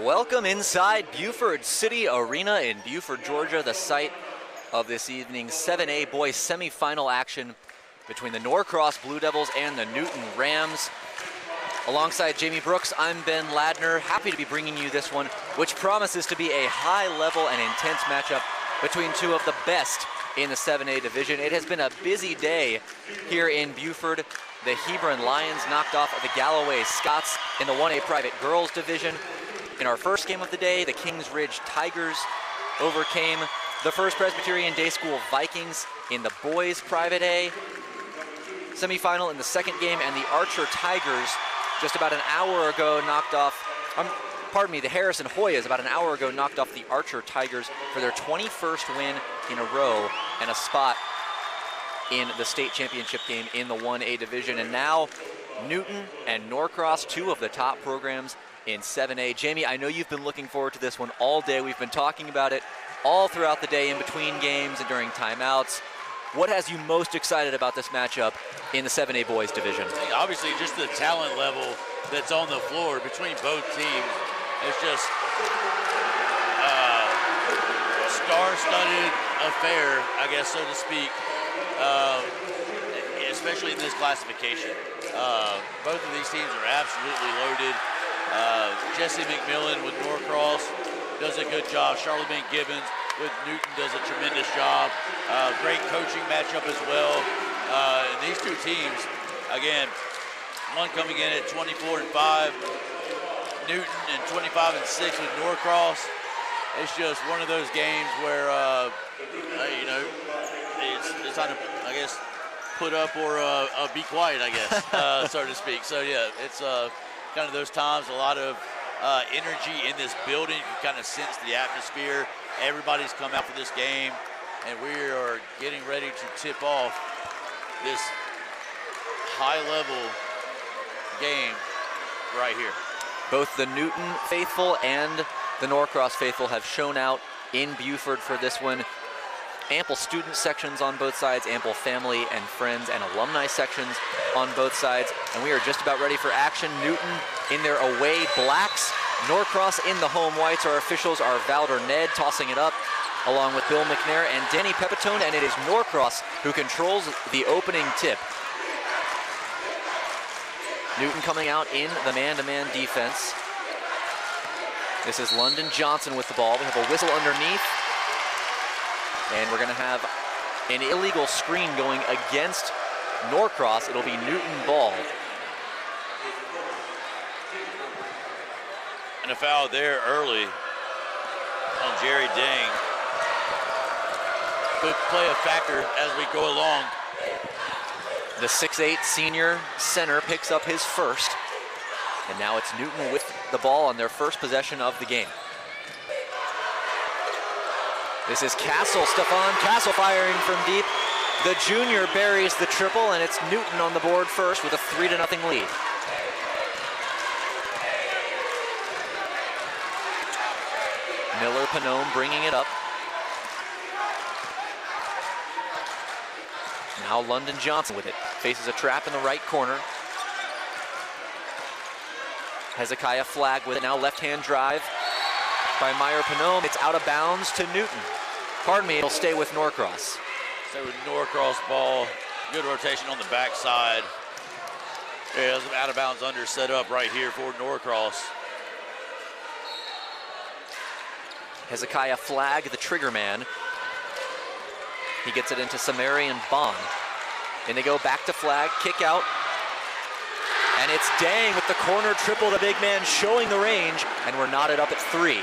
Welcome inside Buford City Arena in Buford, Georgia, the site of this evening's 7A boys semifinal action between the Norcross Blue Devils and the Newton Rams. Alongside Jamie Brooks, I'm Ben Ladner, happy to be bringing you this one, which promises to be a high-level and intense matchup between two of the best in the 7A division. It has been a busy day here in Buford. The Hebron Lions knocked off the Galloway Scots in the 1A private girls division. In our first game of the day, the Kings Ridge Tigers overcame the First Presbyterian Day School Vikings in the boys private A semifinal in the second game, and the Archer Tigers just about an hour ago knocked off, the Harrison Hoyas about an hour ago knocked off the Archer Tigers for their 21st win in a row and a spot in the state championship game in the 1A division. And now Newton and Norcross, two of the top programs in 7A. Jamie, I know you've been looking forward to this one all day. We've been talking about it all throughout the day in between games and during timeouts. What has you most excited about this matchup in the 7A boys division? Obviously, just the talent level that's on the floor between both teams. It's just star-studded affair, I guess, so to speak, especially in this classification. Both of these teams are absolutely loaded. Jesse McMillan with Norcross does a good job. Charlemagne Gibbons with Newton does a tremendous job. Great coaching matchup as well. And these two teams, again, one coming in at 24-5, Newton and 25-6 with Norcross. It's just one of those games where, it's time to, I guess, put up or be quiet, I guess, so to speak. So yeah, it's kind of those times, a lot of energy in this building. You can kind of sense the atmosphere. Everybody's come out for this game, and we are getting ready to tip off this high-level game right here. Both the Newton faithful and the Norcross faithful have shown out in Buford for this one. Ample student sections on both sides, ample family and friends and alumni sections on both sides, and we are just about ready for action. Newton in their away blacks, Norcross in the home whites. Our officials are Valder Ned tossing it up, along with Bill McNair and Danny Pepitone, and it is Norcross who controls the opening tip. Newton coming out in the man-to-man defense. This is London Johnson with the ball. We have a whistle underneath, and we're going to have an illegal screen going against Norcross. It'll be Newton ball. And a foul there early on Jerry Dang. Could play a factor as we go along. The 6'8" senior center picks up his first. And now it's Newton with the ball on their first possession of the game. This is Castle, Stefan Castle firing from deep. The junior buries the triple, and it's Newton on the board first with a 3-0 lead. Miller Panone bringing it up. Now London Johnson with it. Faces a trap in the right corner. Hezekiah Flagg with it. Now left-hand drive by Meyer Panome. It's out of bounds to Newton. Pardon me, it'll stay with Norcross. Stay with Norcross ball. Good rotation on the backside. There's an out of bounds under set up right here for Norcross. Hezekiah Flagg, the trigger man. He gets it into Samarian Bond. And they go back to Flagg, kick out. And it's Dang with the corner triple, the big man showing the range, and we're knotted up at 3.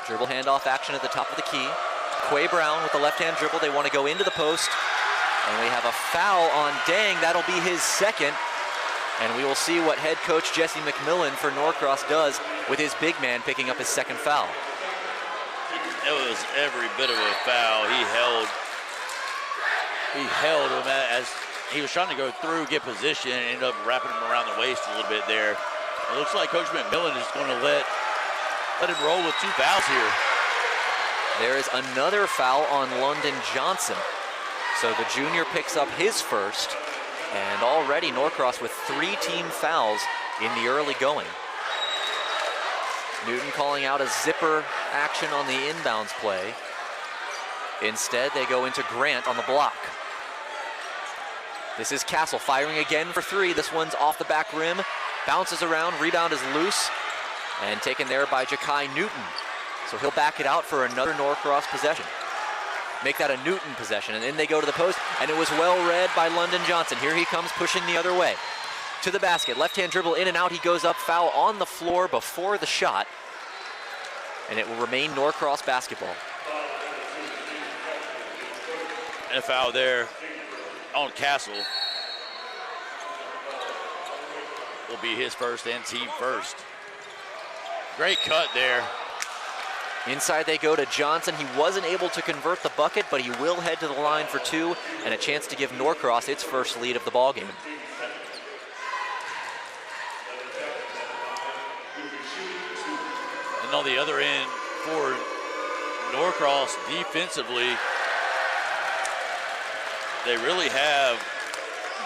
Dribble handoff action at the top of the key. Quay Brown with the left-hand dribble. They want to go into the post. And we have a foul on Dang. That'll be his second. And we will see what head coach Jesse McMillan for Norcross does with his big man picking up his second foul. It was every bit of a foul. He held him as he was trying to go through, get position, and ended up wrapping him around the waist a little bit there. It looks like Coach McMillan is going to let him roll with 2 fouls here. There is another foul on London Johnson. So the junior picks up his first, and already Norcross with 3 team fouls in the early going. Newton calling out a zipper action on the inbounds play. Instead, they go into Grant on the block. This is Castle firing again for 3. This one's off the back rim, bounces around, rebound is loose, and taken there by Ja'Kai Newton. So he'll back it out for another Norcross possession. Make that a Newton possession, and then they go to the post, and it was well read by London Johnson. Here he comes pushing the other way. To the basket, left-hand dribble in and out, he goes up, foul on the floor before the shot, and it will remain Norcross basketball. And a foul there on Castle. Will be his first and team first. Great cut there. Inside they go to Johnson. He wasn't able to convert the bucket, but he will head to the line for 2 and a chance to give Norcross its first lead of the ballgame. And on the other end for Norcross defensively, they really have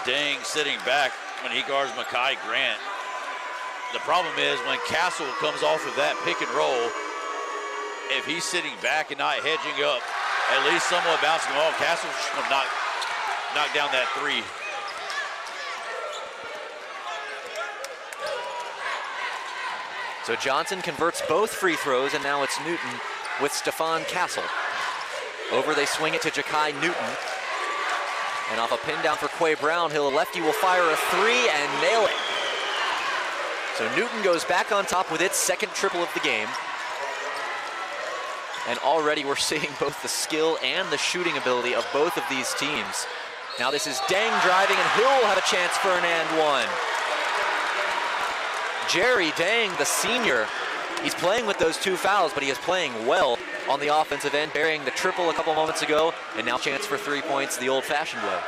Dang sitting back when he guards Mekhi Grant. The problem is when Castle comes off of that pick and roll, if he's sitting back and not hedging up, at least somewhat bouncing the ball, Castle should have knocked down that 3. So Johnson converts both free throws, and now it's Newton with Stephon Castle. Over they swing it to Ja'Kai Newton. And off a pin down for Quay Brownhill, lefty will fire a 3 and nail it. So Newton goes back on top with its second triple of the game. And already we're seeing both the skill and the shooting ability of both of these teams. Now this is Dang driving, and Hill will have a chance for an and 1. Jerry Dang, the senior, he's playing with those 2 fouls, but he is playing well on the offensive end, burying the triple a couple moments ago, and now chance for 3 points the old-fashioned way.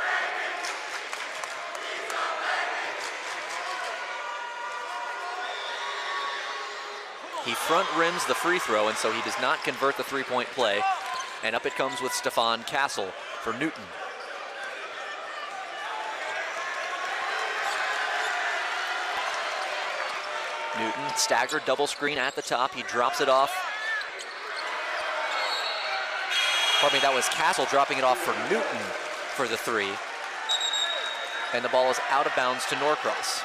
He front rims the free throw, and so he does not convert the 3-point play. And up it comes with Stephon Castle for Newton. Newton, staggered double screen at the top. He drops it off. Pardon me, that was Castle dropping it off for Newton for the 3. And the ball is out of bounds to Norcross.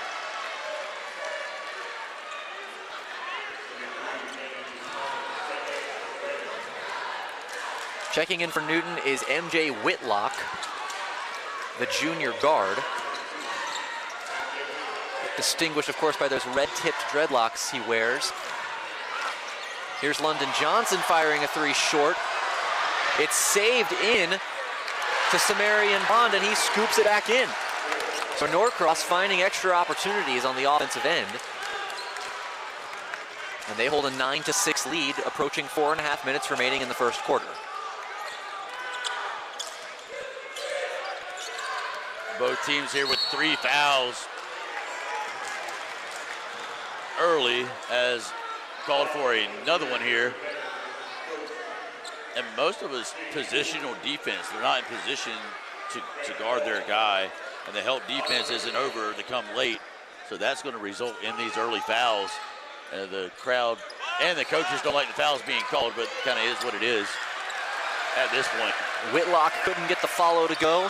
Checking in for Newton is MJ Whitlock, the junior guard. Distinguished, of course, by those red-tipped dreadlocks he wears. Here's London Johnson firing a 3 short. It's saved in to Samarian Bond, and he scoops it back in. So Norcross finding extra opportunities on the offensive end. And they hold a 9-6 lead, approaching 4.5 minutes remaining in the first quarter. Both teams here with 3 fouls early, as called for another one here. And most of us positional defense. They're not in position to guard their guy, and the help defense isn't over. They come late, so that's going to result in these early fouls. The crowd and the coaches don't like the fouls being called, but kind of is what it is at this point. Whitlock couldn't get the follow to go.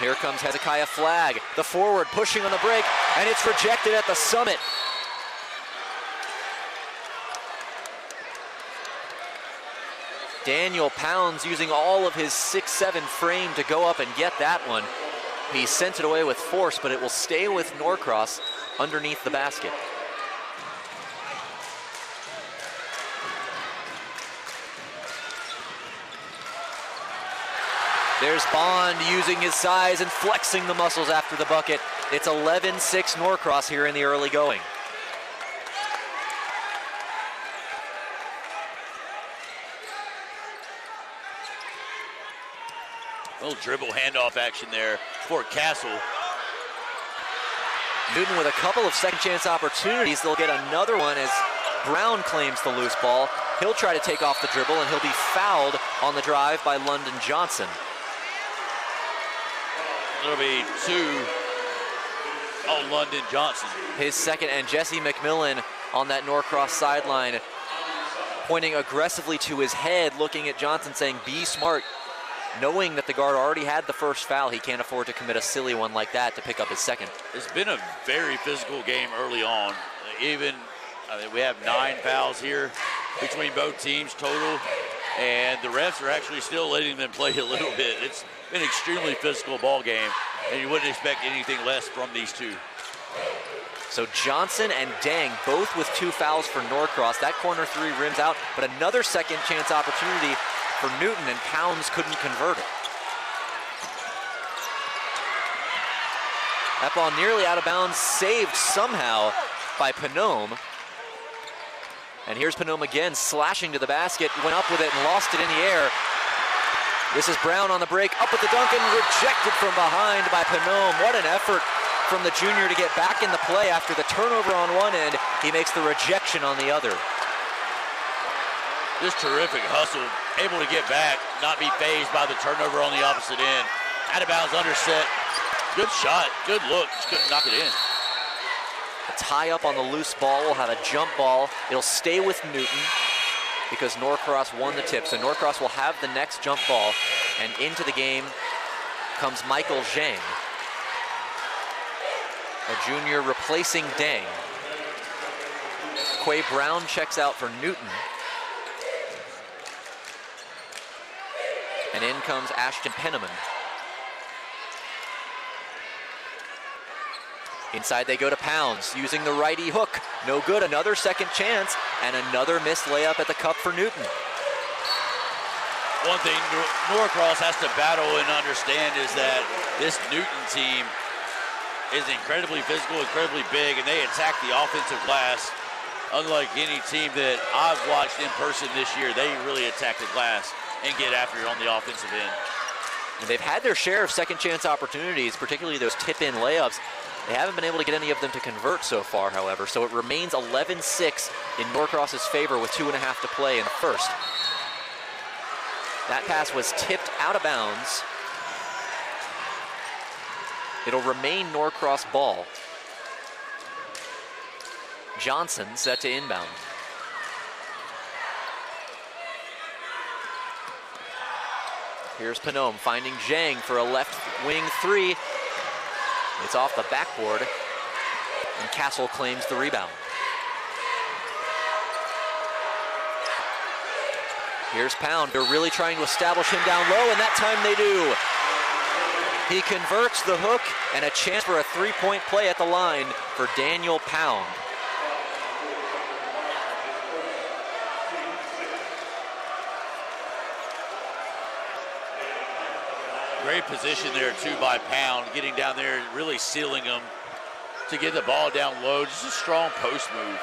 Here comes Hezekiah Flagg, the forward pushing on the break, and it's rejected at the summit. Daniel Pounds using all of his 6'7" frame to go up and get that one. He sent it away with force, but it will stay with Norcross underneath the basket. There's Bond using his size and flexing the muscles after the bucket. It's 11-6 Norcross here in the early going. Little dribble handoff action there for Castle. Newton with a couple of second chance opportunities. They'll get another one as Brown claims the loose ball. He'll try to take off the dribble, and he'll be fouled on the drive by London Johnson. It'll be 2 on London Johnson. His second, and Jesse McMillan on that Norcross sideline, pointing aggressively to his head, looking at Johnson, saying, be smart, knowing that the guard already had the first foul. He can't afford to commit a silly one like that to pick up his second. It's been a very physical game early on. Even, we have 9 fouls here between both teams total, and the refs are actually still letting them play a little bit. It's been an extremely physical ball game, and you wouldn't expect anything less from these two. So Johnson and Dang both with 2 fouls for Norcross. That corner 3 rims out, but another second chance opportunity for Newton, and Pounds couldn't convert it. That ball nearly out of bounds, saved somehow by Panome. And here's Panome again, slashing to the basket, went up with it and lost it in the air. This is Brown on the break, up at the dunk and rejected from behind by Panome. What an effort from the junior to get back in the play after the turnover on one end. He makes the rejection on the other. Just terrific hustle, able to get back, not be fazed by the turnover on the opposite end. Out of bounds, underset. Good shot, good look, just couldn't knock it in. A tie up on the loose ball will have a jump ball. It'll stay with Newton because Norcross won the tip. So Norcross will have the next jump ball, and into the game comes Michael Zhang, a junior replacing Dang. Quay Brown checks out for Newton. And in comes Ashton Penniman. Inside they go to Pounds, using the righty hook. No good, another second chance, and another missed layup at the cup for Newton. One thing Norcross has to battle and understand is that this Newton team is incredibly physical, incredibly big, and they attack the offensive glass. Unlike any team that I've watched in person this year, they really attack the glass and get after it on the offensive end. And they've had their share of second chance opportunities, particularly those tip-in layups. They haven't been able to get any of them to convert so far, however, so it remains 11-6 in Norcross's favor with 2.5 to play in the first. That pass was tipped out of bounds. It'll remain Norcross ball. Johnson set to inbound. Here's Panome finding Zhang for a left wing 3. It's off the backboard, and Castle claims the rebound. Here's Pound. They're really trying to establish him down low, and that time they do. He converts the hook, and a chance for a 3-point play at the line for Daniel Pound. Great position there too by Pound, getting down there, really sealing him to get the ball down low. Just a strong post move.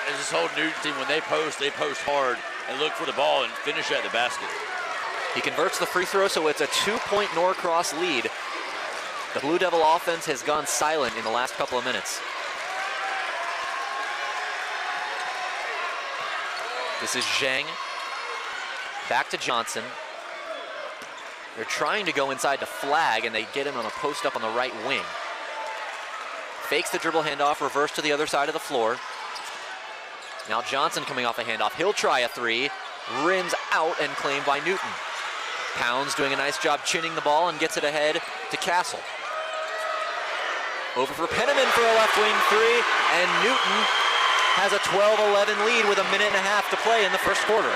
As this whole Newton team, when they post hard and look for the ball and finish at the basket. He converts the free throw, so it's a 2-point Norcross lead. The Blue Devil offense has gone silent in the last couple of minutes. This is Zhang. Back to Johnson. They're trying to go inside to Flag, and they get him on a post up on the right wing. Fakes the dribble handoff, reverse to the other side of the floor. Now Johnson coming off a handoff. He'll try a 3. Rims out and claimed by Newton. Pounds doing a nice job chinning the ball and gets it ahead to Castle. Over for Penniman for a left wing 3, and Newton has a 12-11 lead with 1.5 minutes to play in the first quarter.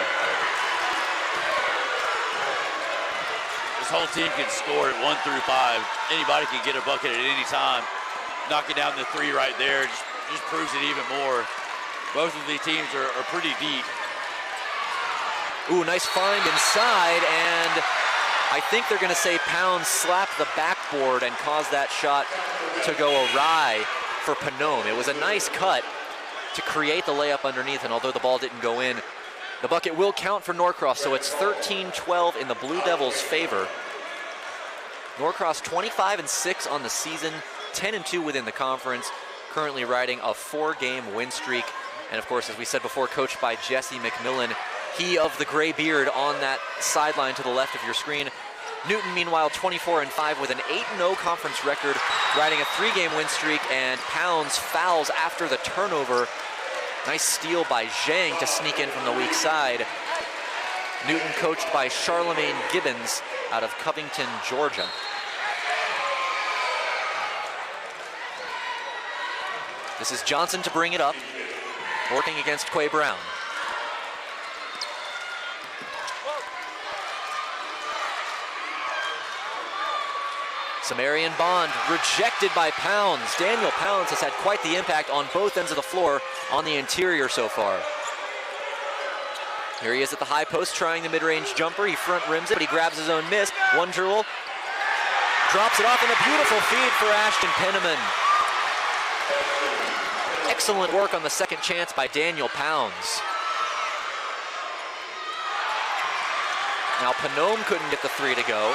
This whole team can score at 1 through 5. Anybody can get a bucket at any time. Knocking down the 3 right there just proves it even more. Both of these teams are pretty deep. Ooh, nice find inside, and I think they're gonna say Pound slapped the backboard and caused that shot to go awry for Panome. It was a nice cut to create the layup underneath, and although the ball didn't go in, the bucket will count for Norcross, so it's 13-12 in the Blue Devils' favor. Norcross 25-6 on the season, 10-2 within the conference, currently riding a 4-game win streak. And of course, as we said before, coached by Jesse McMillan, he of the gray beard on that sideline to the left of your screen. Newton, meanwhile, 24-5 with an 8-0 conference record, riding a 3-game win streak, and Pounds fouls after the turnover. Nice steal by Zhang to sneak in from the weak side. Newton coached by Charlemagne Gibbons out of Covington, Georgia. This is Johnson to bring it up, working against Quay Brown. Samarian Bond rejected by Pounds. Daniel Pounds has had quite the impact on both ends of the floor on the interior so far. Here he is at the high post trying the mid-range jumper. He front rims it, but he grabs his own miss. One dribble, drops it off, and a beautiful feed for Ashton Penniman. Excellent work on the second chance by Daniel Pounds. Now Panome couldn't get the three to go,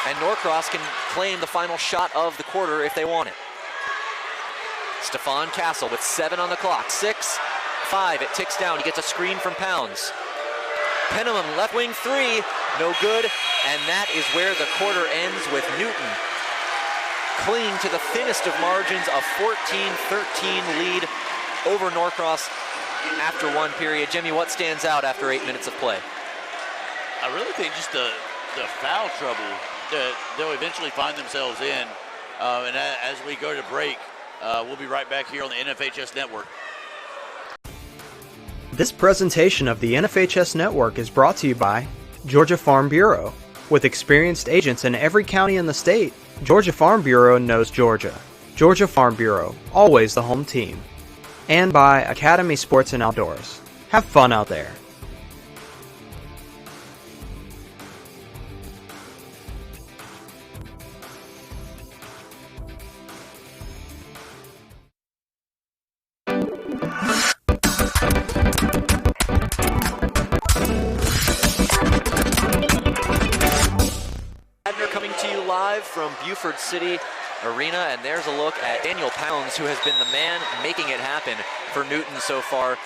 and Norcross can claim the final shot of the quarter if they want it. Stefan Castle with 7 on the clock. 6, 5, it ticks down. He gets a screen from Pounds. Penniman left wing 3, no good, and that is where the quarter ends with Newton clinging to the thinnest of margins, a 14-13 lead over Norcross after one period. Jimmy, what stands out after 8 minutes of play? I really think just the foul trouble that they'll eventually find themselves in. And as we go to break, we'll be right back here on the NFHS Network. This presentation of the NFHS Network is brought to you by Georgia Farm Bureau. With experienced agents in every county in the state, Georgia Farm Bureau knows Georgia. Georgia Farm Bureau, always the home team. And by Academy Sports and Outdoors. Have fun out there. Coming to you live from Buford City Arena, and there's a look at Daniel Pounds, who has been the man making it happen for Newton so far.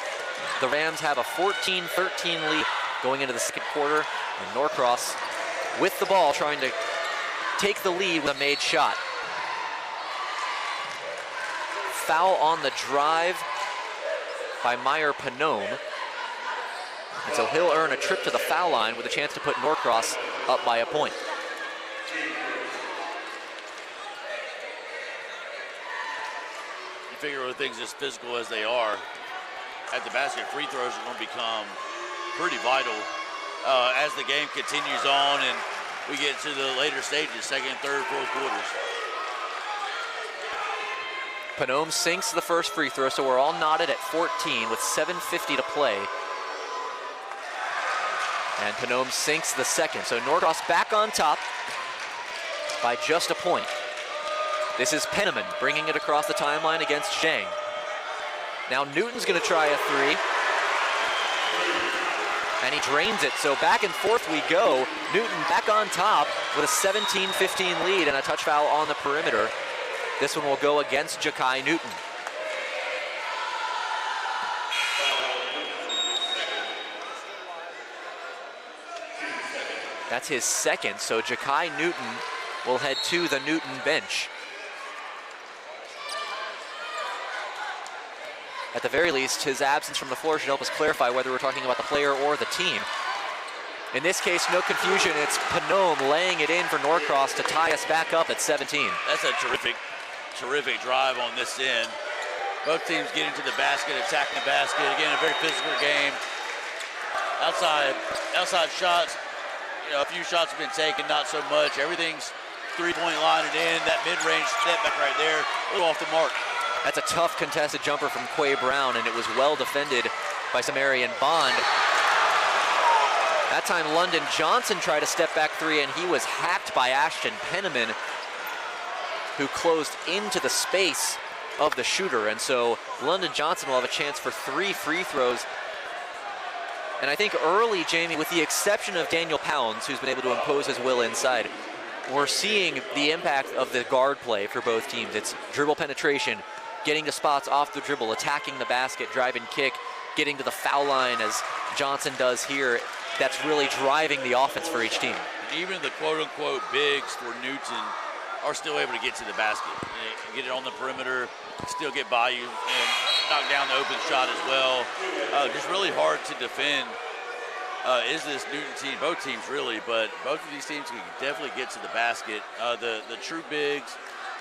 The Rams have a 14-13 lead going into the second quarter, and Norcross with the ball trying to take the lead with a made shot. Foul on the drive by Meyer Panome. And so he'll earn a trip to the foul line with a chance to put Norcross up by a point. You figure with things as physical as they are, at the basket, free throws are going to become pretty vital as the game continues on and we get to the later stages, second, third, fourth quarters. Panome sinks the first free throw, so we're all knotted at 14 with 7:50 to play. And Panome sinks the second. So Norcross back on top by just a point. This is Penniman bringing it across the timeline against Zhang. Now Newton's going to try a three. And he drains it, so back and forth we go. Newton back on top with a 17-15 lead and a touch foul on the perimeter. This one will go against Ja'Kai Newton. That's his second, so Ja'Kai Newton will head to the Newton bench. At the very least, his absence from the floor should help us clarify whether we're talking about the player or the team. In this case, no confusion, it's Panome laying it in for Norcross to tie us back up at 17. That's a terrific drive on this end. Both teams getting to the basket, attacking the basket. Again, a very physical game. Outside shots, a few shots have been taken, not so much. Everything's three-point line and in. That mid-range step back right there, a little off the mark. That's a tough contested jumper from Quay Brown, and it was well defended by Samarian Bond. That time London Johnson tried a step back three, and he was hacked by Ashton Penniman, who closed into the space of the shooter. And so London Johnson will have a chance for 3 free throws. And I think early, Jamie, with the exception of Daniel Pounds, who's been able to impose his will inside, we're seeing the impact of the guard play for both teams. It's dribble penetration, getting to spots off the dribble, attacking the basket, drive and kick, getting to the foul line as Johnson does here. That's really driving the offense for each team. even the quote-unquote bigs for Newton are still able to get to the basket. They get it on the perimeter, still get by you, and knock down the open shot as well. Just really hard to defend is this Newton team, both teams really, but both of these teams can definitely get to the basket. The true bigs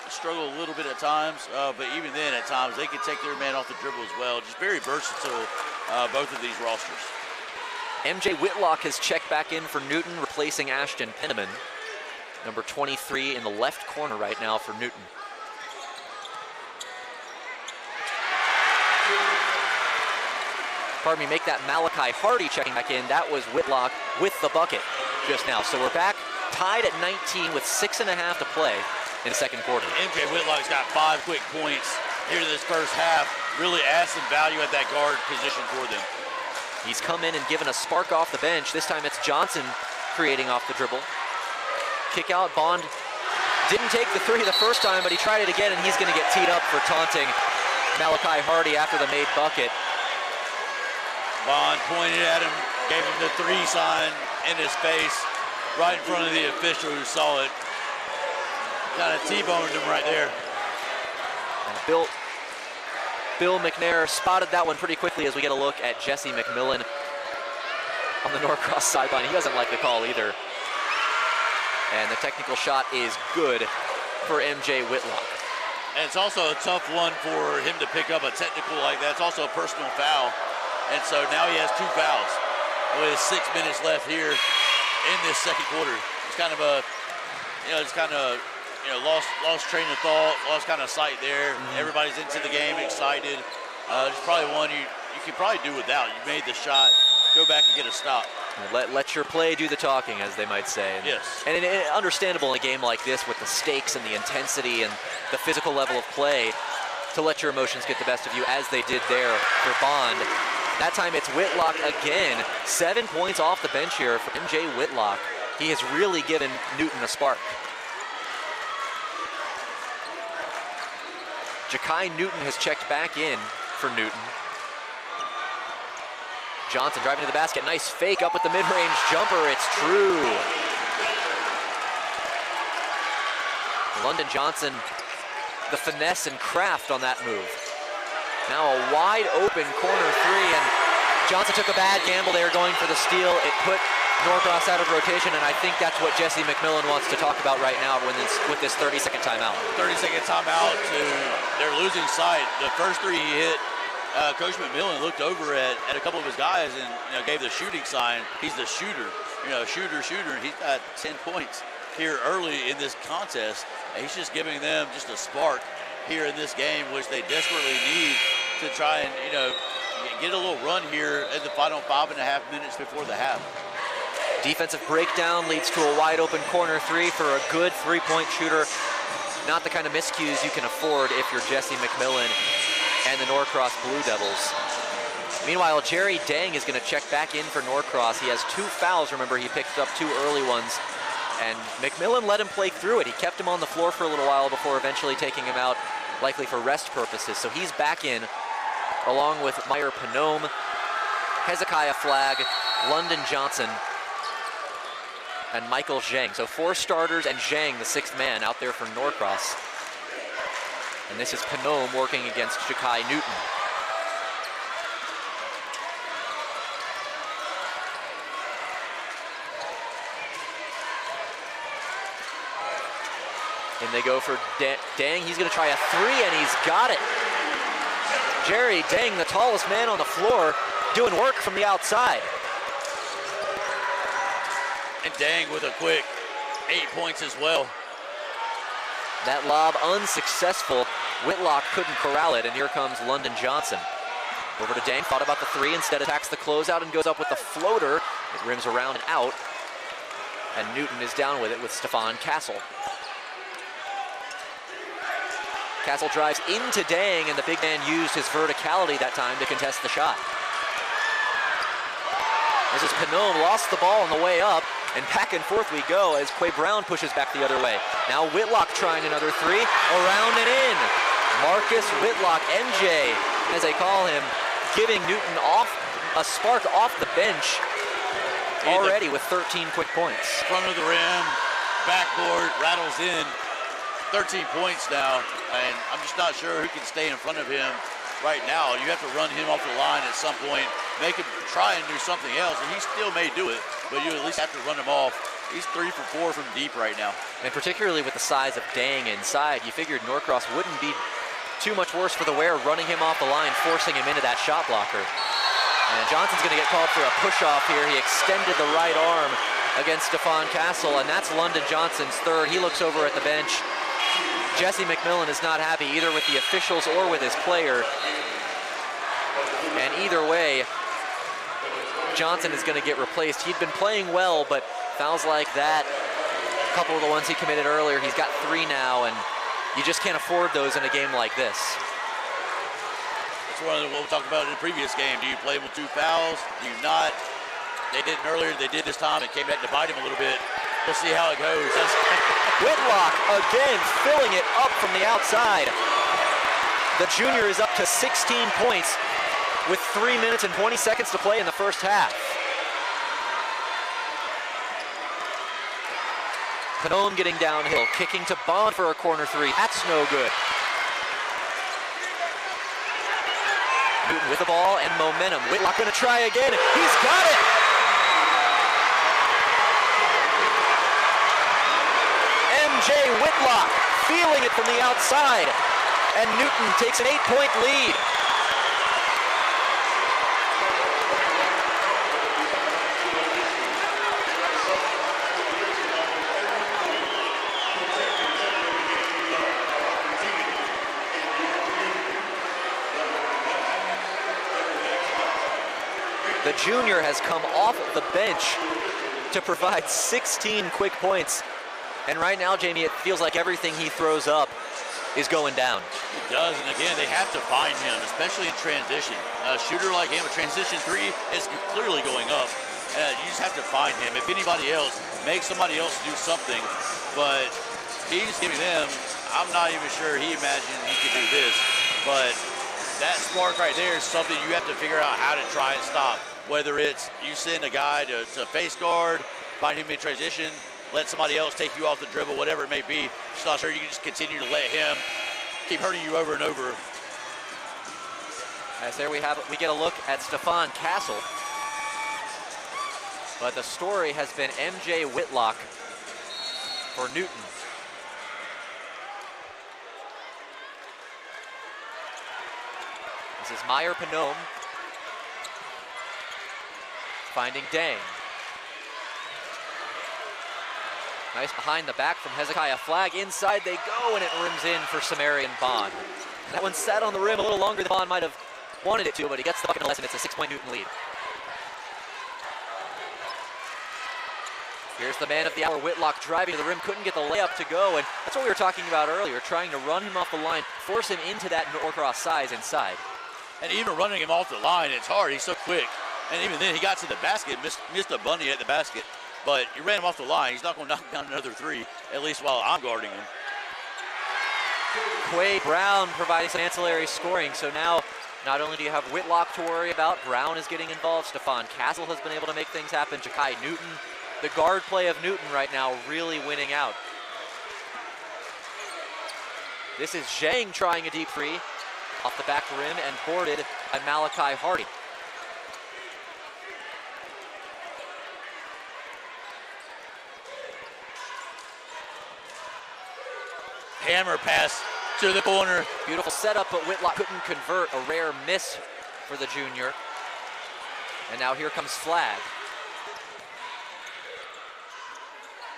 struggle a little bit at times, but even then at times they can take their man off the dribble as well. Just very versatile, both of these rosters. MJ Whitlock has checked back in for Newton, replacing Ashton Penniman. Number 23 in the left corner right now for Newton. Pardon me, make that Malachi Hardy checking back in. That was Whitlock with the bucket just now. So we're back tied at 19 with 6.5 to play in the second quarter. MJ Whitlock's got 5 quick points here in this first half. Really adds some value at that guard position for them. He's come in and given a spark off the bench. This time it's Johnson creating off the dribble. Kick out, Bond didn't take the three the first time, but he tried it again, and he's going to get teed up for taunting Malachi Hardy after the made bucket. Bond pointed at him, gave him the 3 sign in his face, right in front of the official who saw it. Kind of T-boned him right there. And Bill McNair spotted that one pretty quickly as we get a look at Jesse McMillan on the Norcross sideline. He doesn't like the call either. And the technical shot is good for MJ Whitlock. And it's also a tough one for him to pick up a technical like that. It's also a personal foul. And so now he has 2 fouls with 6 minutes left here in this second quarter. It's kind of a, lost train of thought, lost kind of sight there. Everybody's into the game, excited. It's probably one you could probably do without. You made the shot, go back and get a stop. Let your play do the talking, as they might say. Yes. And understandable in a game like this with the stakes and the intensity and the physical level of play to let your emotions get the best of you, as they did there for Bond. That time it's Whitlock again. 7 points off the bench here for MJ Whitlock. He has really given Newton a spark. Ja'Kai Newton has checked back in for Newton. Johnson driving to the basket. Nice fake up with the mid-range jumper. It's true. London Johnson, the finesse and craft on that move. Now a wide open corner 3, and Johnson took a bad gamble there going for the steal. It put Norcross out of rotation, and I think that's what Jesse McMillan wants to talk about right now with this 30-second timeout. 30-second timeout. They're losing sight. The first 3 he hit, Coach McMillan looked over at a couple of his guys and gave the shooting sign. He's the shooter, shooter, and he's got 10 points here early in this contest. And he's just giving them just a spark here in this game, which they desperately need to try and get a little run here in the final 5.5 minutes before the half. Defensive breakdown leads to a wide open corner 3 for a good 3-point shooter. Not the kind of miscues you can afford if you're Jesse McMillan and the Norcross Blue Devils. Meanwhile, Jerry Dang is going to check back in for Norcross. He has 2 fouls. Remember, he picked up 2 early ones, and McMillan let him play through it. He kept him on the floor for a little while before eventually taking him out, likely for rest purposes. So he's back in, along with Meyer Panome, Hezekiah Flagg, London Johnson, and Michael Zhang. So 4 starters and Zhang, the 6th man, out there for Norcross. And this is Panome working against Ja'Kai Newton. And they go for Dang. He's going to try a 3, and he's got it. Jerry Dang, the tallest man on the floor, doing work from the outside. And Dang with a quick 8 points as well. That lob unsuccessful. Whitlock couldn't corral it, and here comes London Johnson. Over to Dang, thought about the 3, instead attacks the closeout and goes up with the floater. It rims around and out. And Newton is down with it with Stephon Castle. Castle drives into Dang, and the big man used his verticality that time to contest the shot. This is Panome, lost the ball on the way up, and back and forth we go as Quay Brown pushes back the other way. Now Whitlock trying another 3, around and in. Marcus Whitlock, MJ, as they call him, giving Newton off a spark off the bench. already with 13 quick points. Front of the rim, backboard, rattles in. 13 points now, and I'm just not sure who can stay in front of him right now. You have to run him off the line at some point, make him try and do something else, and he still may do it, but you at least have to run him off. He's 3 for 4 from deep right now. And particularly with the size of Dang inside, you figured Norcross wouldn't be too much worse for the wear, running him off the line, forcing him into that shot blocker. And Johnson's going to get called for a push-off here. He extended the right arm against Stephon Castle, and that's London Johnson's third. He looks over at the bench. Jesse McMillan is not happy either with the officials or with his player. And either way, Johnson is going to get replaced. He'd been playing well, but fouls like that, a couple of the ones he committed earlier, he's got 3 now, and you just can't afford those in a game like this. That's one of what we talked about in the previous game. Do you play him with 2 fouls? Do you not? They didn't earlier, they did this time. It came back to bite him a little bit. We'll see how it goes. Whitlock again filling it up from the outside. The junior is up to 16 points with 3 minutes and 20 seconds to play in the first half. Panone getting downhill, kicking to Bond for a corner 3. That's no good. Newton with the ball and momentum. Whitlock going to try again. He's got it! MJ Whitlock feeling it from the outside. And Newton takes an 8-point lead. The junior has come off the bench to provide 16 quick points. And right now, Jamie, it feels like everything he throws up is going down. It does, and again, they have to find him, especially in transition. A shooter like him, a transition 3 is clearly going up. You just have to find him. If anybody else, make somebody else do something. But he's giving them, I'm not even sure he imagined he could do this. But that spark right there is something you have to figure out how to try and stop. Whether it's you send a guy to face guard, find him in transition, let somebody else take you off the dribble, whatever it may be. Just not sure you can just continue to let him keep hurting you over and over. As there we get a look at Stephon Castle. But the story has been MJ Whitlock for Newton. This is Meyer Panome finding Dang. Nice behind the back from Hezekiah Flagg. Inside they go, and it rims in for Samarian Bond. That one sat on the rim a little longer than Bond might have wanted it to, but he gets the bucket nonetheless, and it's a 6-point Newton lead. Here's the man of the hour, Whitlock, driving to the rim, couldn't get the layup to go, and that's what we were talking about earlier, trying to run him off the line, force him into that Norcross size inside. And even running him off the line, it's hard. He's so quick. And even then, he got to the basket, missed a bunny at the basket. But you ran him off the line. He's not going to knock down another 3, at least while I'm guarding him. Quay Brown providing some ancillary scoring. So now, not only do you have Whitlock to worry about, Brown is getting involved. Stephon Castle has been able to make things happen. Ja'Kai Newton, the guard play of Newton right now, really winning out. This is Zhang trying a deep 3 off the back rim and boarded by Malachi Hardy. Hammer pass to the corner. Beautiful setup, but Whitlock couldn't convert. A rare miss for the junior. And now here comes Flagg.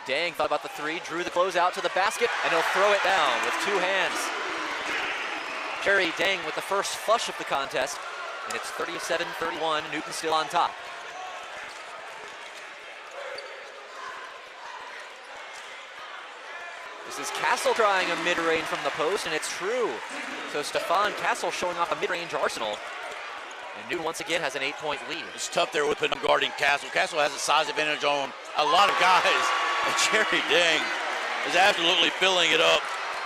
Dang thought about the 3, drew the closeout to the basket, and he'll throw it down with 2 hands. Jerry Dang with the first flush of the contest, and it's 37-31, Newton still on top. This is Castle trying a mid-range from the post, and it's true. So Stephon Castle showing off a mid-range arsenal. And Newton once again has an 8-point lead. It's tough there with him guarding Castle. Castle has a size advantage on a lot of guys. And Jerry Dang is absolutely filling it up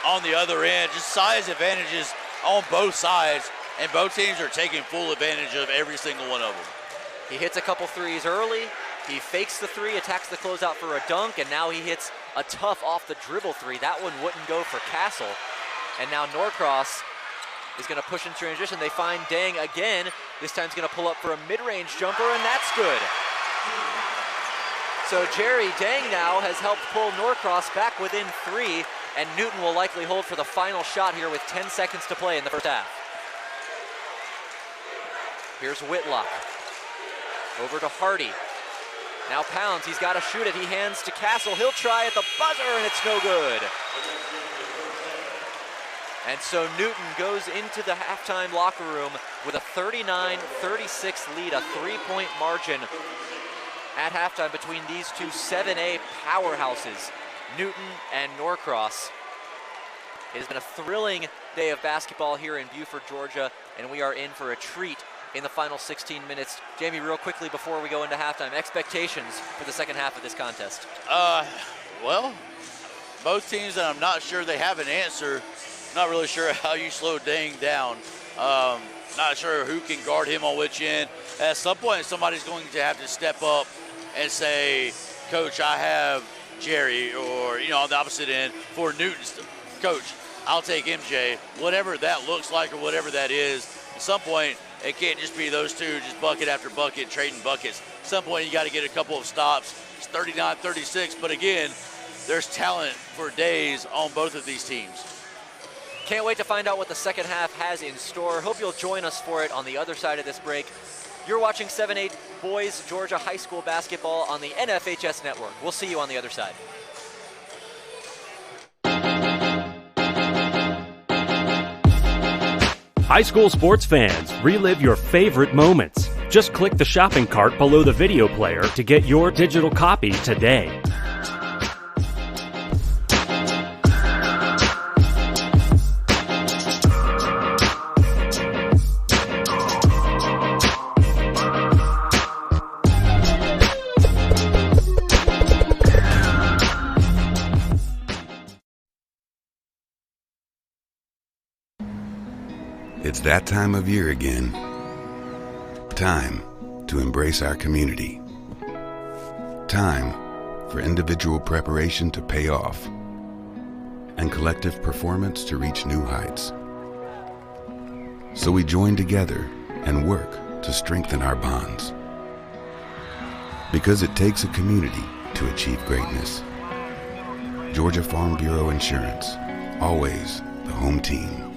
on the other end. Just size advantages on both sides, and both teams are taking full advantage of every single one of them. He hits a couple 3s early. He fakes the three, attacks the closeout for a dunk, and now he hits a tough off the dribble three. That one wouldn't go for Castle. And now Norcross is going to push in transition. They find Dang again. This time he's going to pull up for a mid-range jumper, and that's good. So Jerry Dang now has helped pull Norcross back within 3, and Newton will likely hold for the final shot here with 10 seconds to play in the first half. Here's Whitlock. Over to Hardy. Now Pounds, he's got to shoot it. He hands to Castle. He'll try at the buzzer, and it's no good. And so Newton goes into the halftime locker room with a 39-36 lead, a 3-point margin at halftime between these two 7A powerhouses, Newton and Norcross. It has been a thrilling day of basketball here in Buford, Georgia, and we are in for a treat in the final 16 minutes. Jamie, real quickly before we go into halftime, expectations for the second half of this contest? Well, both teams, and I'm not sure they have an answer. Not really sure how you slow Dang down. Not sure who can guard him on which end. At some point, somebody's going to have to step up and say, Coach, I have Jerry, or, on the opposite end for Newton's. Coach, I'll take MJ. Whatever that looks like or whatever that is, at some point, it can't just be those two just bucket after bucket, trading buckets. At some point, you got to get a couple of stops. It's 39-36, but again, there's talent for days on both of these teams. Can't wait to find out what the second half has in store. Hope you'll join us for it on the other side of this break. You're watching 7A Boys Georgia High School Basketball on the NFHS Network. We'll see you on the other side. High school sports fans, relive your favorite moments. Just click the shopping cart below the video player to get your digital copy today. It's that time of year again. Time to embrace our community. Time for individual preparation to pay off and collective performance to reach new heights. So we join together and work to strengthen our bonds. Because it takes a community to achieve greatness. Georgia Farm Bureau Insurance, always the home team.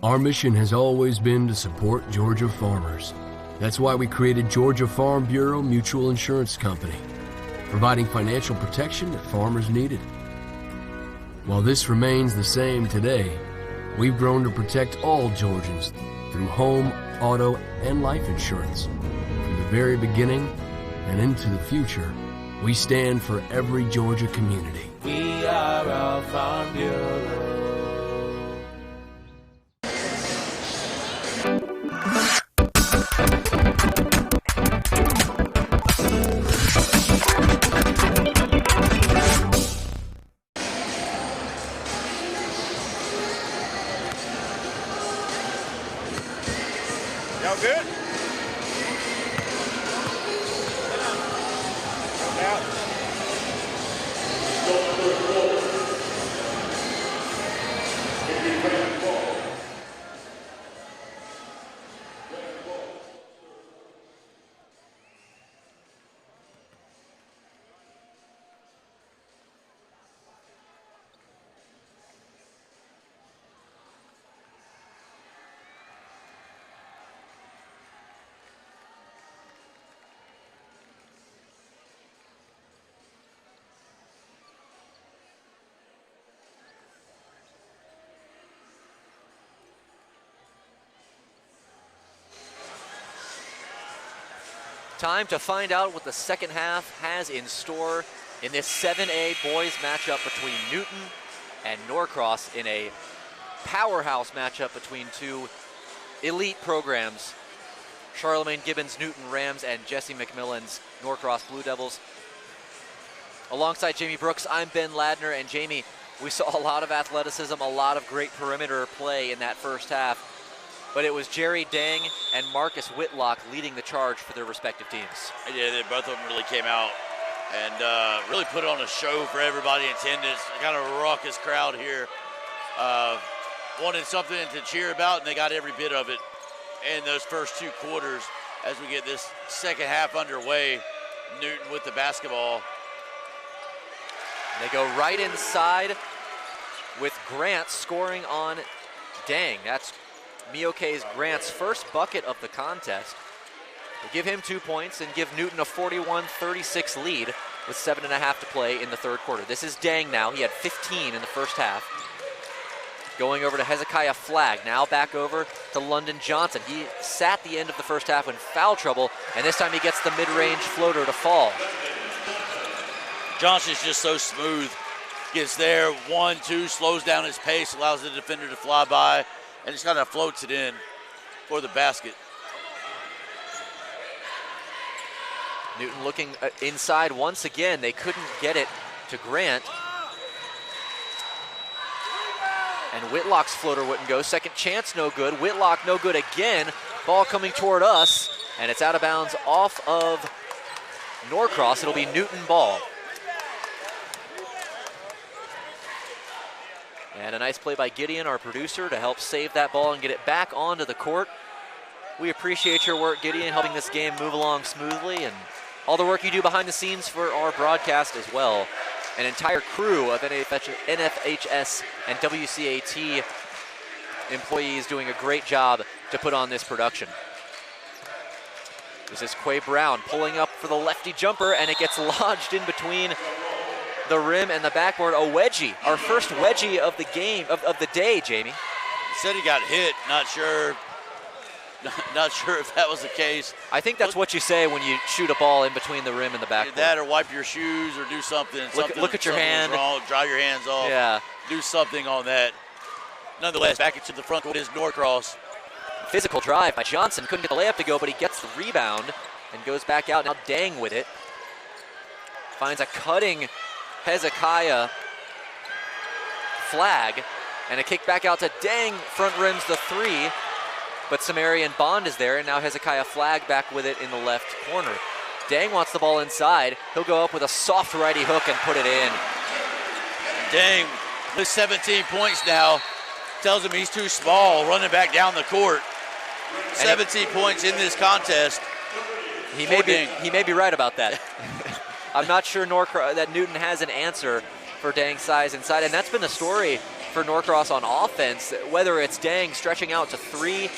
Our mission has always been to support Georgia farmers. That's why we created Georgia Farm Bureau Mutual Insurance Company, providing financial protection that farmers needed. While this remains the same today, we've grown to protect all Georgians through home, auto, and life insurance. From the very beginning and into the future, we stand for every Georgia community. We are our Farm Bureau. Y'all good? Out. Time to find out what the second half has in store in this 7A boys matchup between Newton and Norcross in a powerhouse matchup between two elite programs. Charlemagne Gibbons Newton Rams and Jesse McMillan's Norcross Blue Devils. Alongside Jamie Brooks, I'm Ben Ladner, and Jamie, we saw a lot of athleticism, a lot of great perimeter play in that first half. But it was Jerry Dang and Marcus Whitlock leading the charge for their respective teams. Yeah, both of them really came out and really put on a show for everybody in attendance. Kind of a raucous crowd here. Wanted something to cheer about, and they got every bit of it in those first two quarters as we get this second half underway. Newton with the basketball. They go right inside with Grant scoring on Dang. That's Mioke's Grant's first bucket of the contest. We'll give him 2 points and give Newton a 41-36 lead with 7.5 to play in the third quarter. This is Dang now. He had 15 in the first half. Going over to Hezekiah Flagg, now back over to London Johnson. He sat the end of the first half in foul trouble, and this time he gets the mid-range floater to fall. Johnson's just so smooth. Gets there, 1-2, slows down his pace, allows the defender to fly by, and just kind of floats it in for the basket. Newton looking inside once again. They couldn't get it to Grant. And Whitlock's floater wouldn't go. Second chance, no good. Whitlock, no good again. Ball coming toward us, and it's out of bounds off of Norcross. It'll be Newton ball. And a nice play by Gideon, our producer, to help save that ball and get it back onto the court. We appreciate your work, Gideon, helping this game move along smoothly, and all the work you do behind the scenes for our broadcast as well. An entire crew of NFHS and WCAT employees doing a great job to put on this production. This is Quay Brown pulling up for the lefty jumper, and it gets lodged in between the rim and the backboard. A wedgie, our first wedgie of the game, of the day, Jamie. Said he got hit, not sure if that was the case. I think that's what you say when you shoot a ball in between the rim and the backboard. That, or wipe your shoes, or do something. Look at your hand. Wrong, dry your hands off. Yeah. Do something on that. Nonetheless, back into the front court is Norcross. Physical drive by Johnson. Couldn't get the layup to go, but he gets the rebound and goes back out. Now Dang with it. Finds a cutting Hezekiah Flagg, and a kick back out to Dang. Front rims the three, but Samarian Bond is there, and now Hezekiah Flagg back with it in the left corner. Dang wants the ball inside. He'll go up with a soft righty hook and put it in. Dang with 17 points now. Tells him he's too small, running back down the court. 17 points in this contest. He may be right about that. I'm not sure that Newton has an answer for Dang's size inside, and that's been the story for Norcross on offense, whether it's Dang stretching out to 3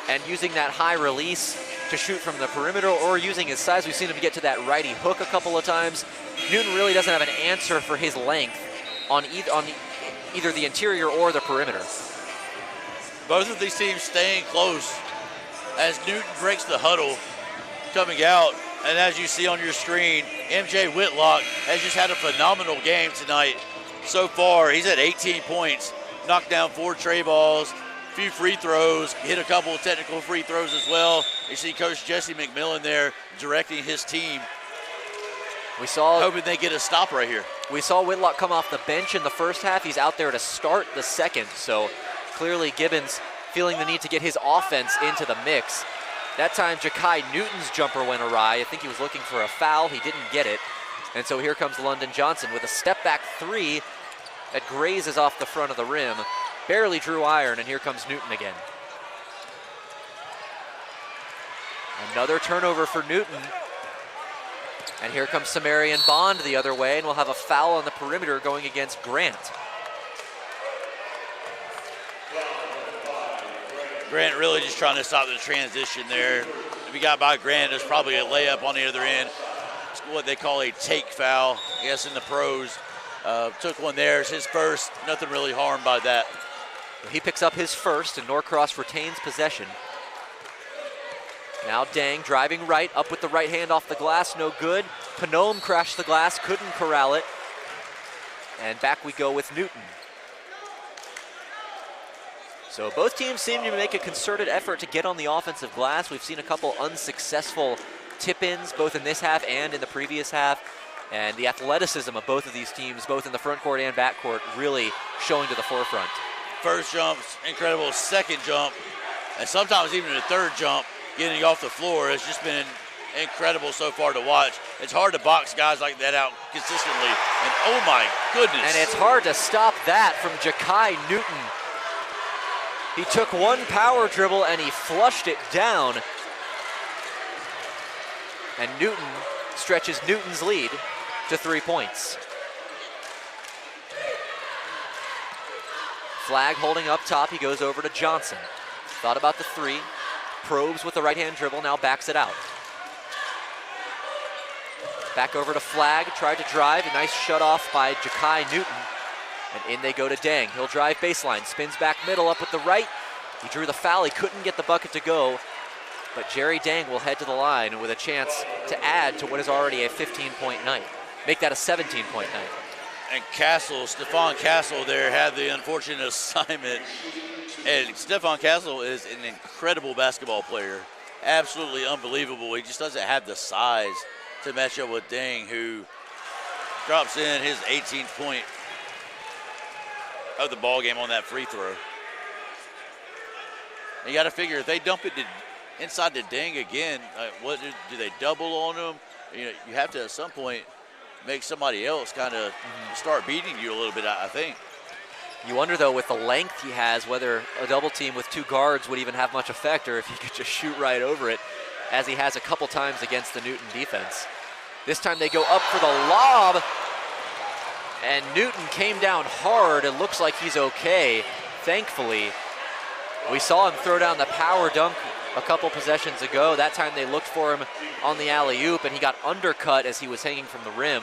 and using that high release to shoot from the perimeter or using his size. We've seen him get to that righty hook a couple of times. Newton really doesn't have an answer for his length on either the interior or the perimeter. Both of these teams staying close as Newton breaks the huddle coming out. And as you see on your screen, MJ Whitlock has just had a phenomenal game tonight so far. He's at 18 points, knocked down 4 tray balls, a few free throws, hit a couple of technical free throws as well. You see Coach Jesse McMillan there directing his team. Hoping they get a stop right here. We saw Whitlock come off the bench in the first half. He's out there to start the second. So clearly Gibbons feeling the need to get his offense into the mix. That time Ja'Kai Newton's jumper went awry. I think he was looking for a foul. He didn't get it. And so here comes London Johnson with a step back 3 that grazes off the front of the rim. Barely drew iron, and here comes Newton again. Another turnover for Newton. And here comes Samarian Bond the other way, and we'll have a foul on the perimeter going against Grant. Grant really just trying to stop the transition there. If he got by Grant, there's probably a layup on the other end. It's what they call a take foul, I guess, in the pros. Took one there. It's his first. Nothing really harmed by that. He picks up his first, and Norcross retains possession. Now Dang driving right, up with the right hand off the glass, no good. Panome crashed the glass, couldn't corral it. And back we go with Newton. So both teams seem to make a concerted effort to get on the offensive glass. We've seen a couple unsuccessful tip-ins, both in this half and in the previous half. And the athleticism of both of these teams, both in the front court and back court, really showing to the forefront. First jump's incredible, second jump, and sometimes even the third jump, getting off the floor has just been incredible so far to watch. It's hard to box guys like that out consistently, and oh my goodness. And it's hard to stop that from Ja'Kai Newton. He took one power dribble and he flushed it down. And Newton stretches Newton's lead to 3 points. Flag holding up top, he goes over to Johnson. Thought about the 3, probes with the right-hand dribble, now backs it out. Back over to Flag, tried to drive, a nice shut off by Ja'Kai Newton. And in they go to Dang. He'll drive baseline, spins back middle up with the right. He drew the foul, he couldn't get the bucket to go. But Jerry Dang will head to the line with a chance to add to what is already a 15-point night. Make that a 17-point night. And Stephon Castle there had the unfortunate assignment. And Stephon Castle is an incredible basketball player. Absolutely unbelievable. He just doesn't have the size to match up with Dang, who drops in his 18th point of the ball game on that free throw. And you got to figure if they dump it inside the Dang again, what do they double on them? You know, you have to at some point make somebody else kind of start beating you a little bit, I think. You wonder, though, with the length he has, whether a double team with 2 guards would even have much effect, or if he could just shoot right over it, as he has a couple times against the Newton defense. This time they go up for the lob, and Newton came down hard. It looks like he's okay, thankfully. We saw him throw down the power dunk a couple possessions ago. That time they looked for him on the alley-oop, and he got undercut as he was hanging from the rim.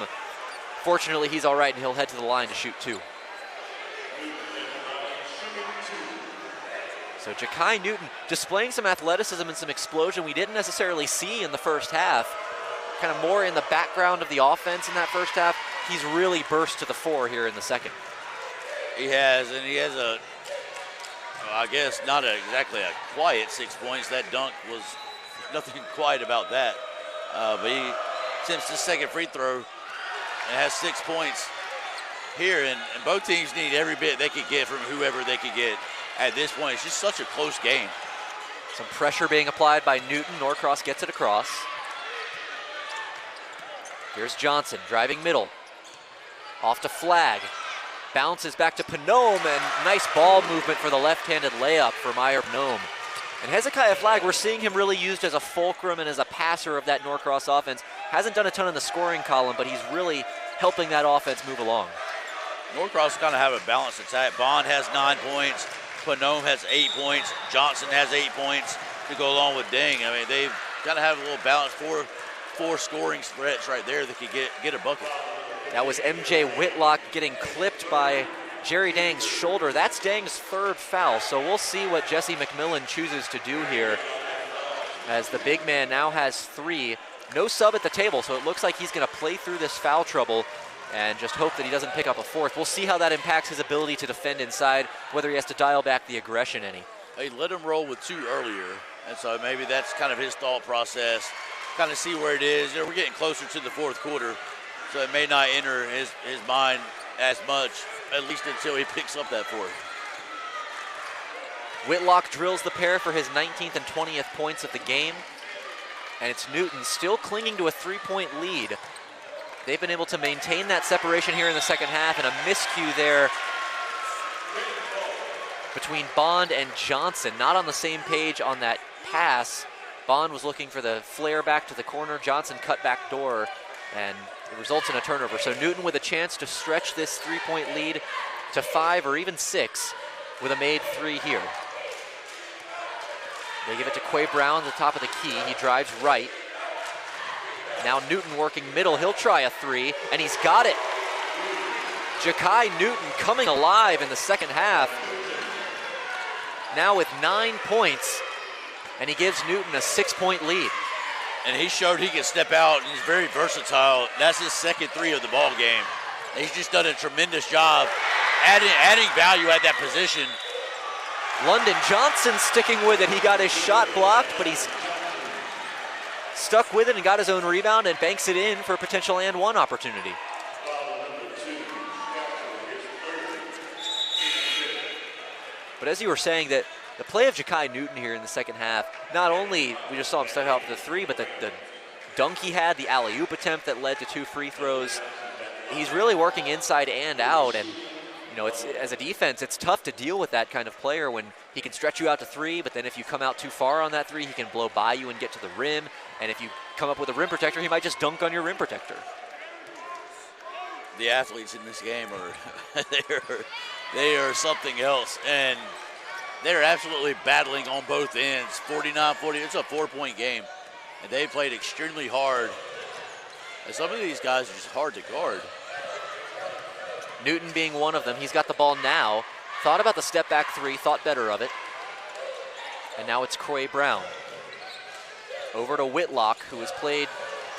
Fortunately, he's all right, and he'll head to the line to shoot 2. So Ja'Kai Newton displaying some athleticism and some explosion we didn't necessarily see in the first half. Kind of more in the background of the offense in that first half. He's really burst to the fore here in the second. He has, and he has a, I guess, not exactly a quiet 6 points. That dunk was nothing quiet about that. But he attempts the second free throw and has 6 points here. And both teams need every bit they could get from whoever they could get at this point. It's just such a close game. Some pressure being applied by Newton. Norcross gets it across. Here's Johnson driving middle. Off to Flag. Bounces back to Panome, and nice ball movement for the left-handed layup for Meyer Panome. And Hezekiah Flag, we're seeing him really used as a fulcrum and as a passer of that Norcross offense. Hasn't done a ton in the scoring column, but he's really helping that offense move along. Norcross kind of have a balanced attack. Bond has 9 points. Panome has 8 points. Johnson has 8 points to go along with Dang. I mean, they've got to have a little balance. Four scoring threats right there that could get a bucket. That was MJ Whitlock getting clipped by Jerry Dang's shoulder. That's Dang's 3rd foul, so we'll see what Jesse McMillan chooses to do here, as the big man now has 3. No sub at the table, so it looks like he's going to play through this foul trouble and just hope that he doesn't pick up a 4th. We'll see how that impacts his ability to defend inside, whether he has to dial back the aggression any. They let him roll with 2 earlier, and so maybe that's kind of his thought process, kind of see where it is. You know, we're getting closer to the 4th quarter, so it may not enter his mind as much, at least until he picks up that 4th. Whitlock drills the pair for his 19th and 20th points of the game, and it's Newton still clinging to a 3-point lead. They've been able to maintain that separation here in the second half, and a miscue there between Bond and Johnson. Not on the same page on that pass. Bond was looking for the flare back to the corner. Johnson cut back door, and it results in a turnover. So Newton with a chance to stretch this 3-point lead to 5 or even 6 with a made 3 here. They give it to Quay Brown at the top of the key. He drives right. Now Newton working middle. He'll try a 3, and he's got it. Ja'Kai Newton coming alive in the second half. Now with 9 points, and he gives Newton a 6-point lead. And he showed he can step out, and he's very versatile. That's his second 3 of the ball game. And he's just done a tremendous job adding value at that position. London Johnson sticking with it. He got his shot blocked, but he's stuck with it and got his own rebound and banks it in for a potential and 1 opportunity. But as you were saying, that the play of Ja'Kai Newton here in the second half, not only we just saw him step out for the 3, but the dunk he had, the alley-oop attempt that led to 2 free throws. He's really working inside and out, and you know, it's, as a defense, it's tough to deal with that kind of player when he can stretch you out to 3, but then if you come out too far on that 3, he can blow by you and get to the rim. And if you come up with a rim protector, he might just dunk on your rim protector. The athletes in this game are they are something else, and they're absolutely battling on both ends. 49-40, it's a 4-point game, and they played extremely hard. And some of these guys are just hard to guard. Newton being one of them. He's got the ball now. Thought about the step back 3, thought better of it. And now it's Quay Brown. Over to Whitlock, who has played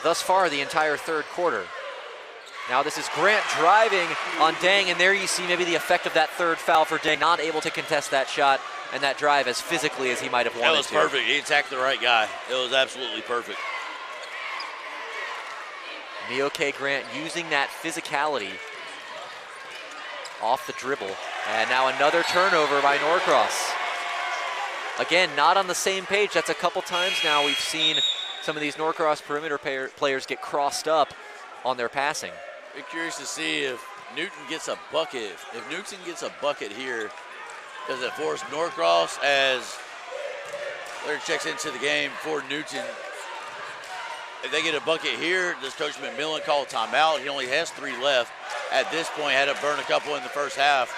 thus far the entire 3rd quarter. Now this is Grant driving on Dang, and there you see maybe the effect of that 3rd foul for Dang, not able to contest that shot and that drive as physically as he might have wanted to. That was perfect. He attacked the right guy. It was absolutely perfect. Mioke Grant using that physicality off the dribble. And now another turnover by Norcross. Again, not on the same page. That's a couple times now we've seen some of these Norcross perimeter players get crossed up on their passing. Be curious to see if Newton gets a bucket. If Newton gets a bucket here, does it force Norcross as Larry checks into the game for Newton? If they get a bucket here, does Coach McMillan call a timeout? He only has 3 left. At this point, had to burn a couple in the first half.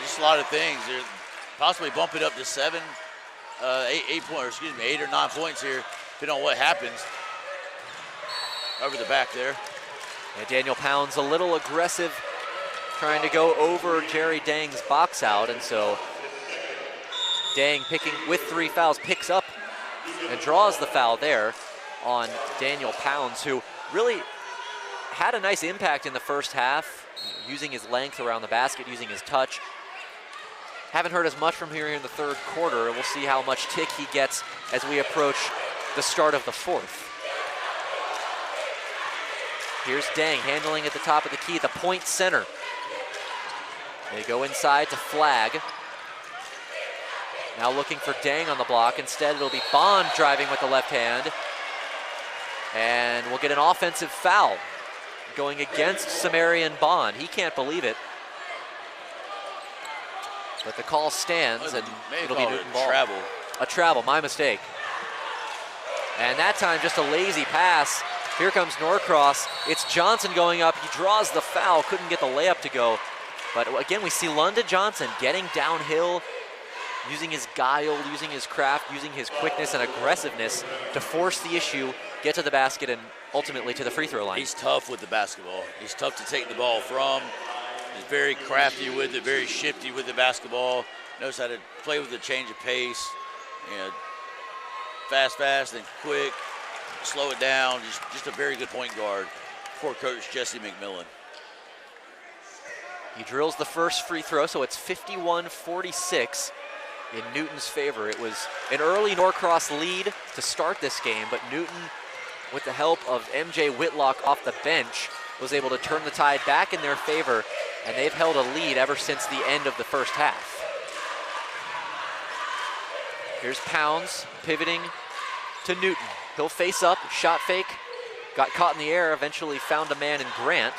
Just a lot of things. They're possibly bump it up to 7, 8 or 9 points here, depending on what happens. Over the back there. And Daniel Pounds a little aggressive, trying to go over Jerry Dang's box out, and so Dang, picking with 3 fouls, picks up and draws the foul there on Daniel Pounds, who really had a nice impact in the first half, using his length around the basket, using his touch. Haven't heard as much from here in the 3rd quarter, and we'll see how much tick he gets as we approach the start of the 4th. Here's Dang handling at the top of the key, the point center. They go inside to Flag. Now looking for Dang on the block. Instead, it'll be Bond driving with the left hand. And we'll get an offensive foul going against Samarian Bond. He can't believe it. But the call stands, and it'll be Newton ball. Travel. A travel, my mistake. And that time, just a lazy pass. Here comes Norcross. It's Johnson going up. He draws the foul, couldn't get the layup to go. But again, we see London Johnson getting downhill, using his guile, using his craft, using his quickness and aggressiveness to force the issue, get to the basket, and ultimately to the free throw line. He's tough with the basketball. He's tough to take the ball from. He's very crafty with it, very shifty with the basketball. Knows how to play with the change of pace. You know, fast, and quick. Slow it down. Just a very good point guard for Coach Jesse McMillan. He drills the first free throw, so it's 51-46 in Newton's favor. It was an early Norcross lead to start this game, but Newton, with the help of MJ Whitlock off the bench, was able to turn the tide back in their favor, and they've held a lead ever since the end of the first half. Here's Pounds pivoting to Newton. He'll face up, shot fake, got caught in the air, eventually found a man in Grant.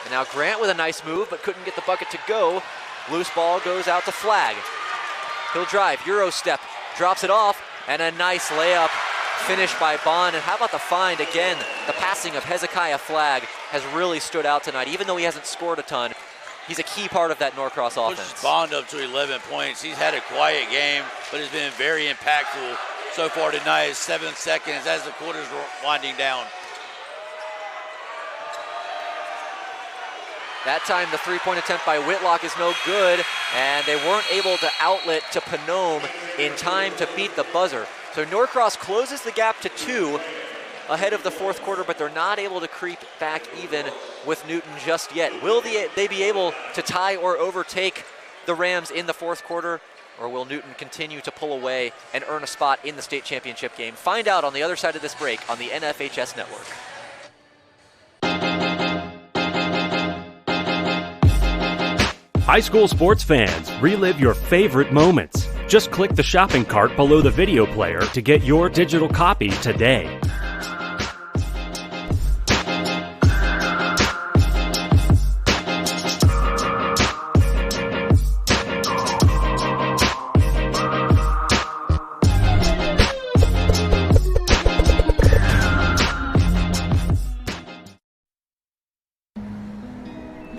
And now Grant with a nice move, but couldn't get the bucket to go. Loose ball goes out to Flagg. He'll drive, Euro step, drops it off, and a nice layup finished by Bond. And how about the find again? The passing of Hezekiah Flagg has really stood out tonight. Even though he hasn't scored a ton, he's a key part of that Norcross offense. Pushes Bond up to 11 points. He's had a quiet game, but has been very impactful so far tonight. 7 seconds as the quarter's winding down. That time the three-point attempt by Whitlock is no good, and they weren't able to outlet to Panome in time to beat the buzzer. So Norcross closes the gap to 2 ahead of the fourth quarter, but they're not able to creep back even with Newton just yet. Will they be able to tie or overtake the Rams in the fourth quarter, or will Newton continue to pull away and earn a spot in the state championship game? Find out on the other side of this break on the NFHS Network. High school sports fans, relive your favorite moments. Just click the shopping cart below the video player to get your digital copy today.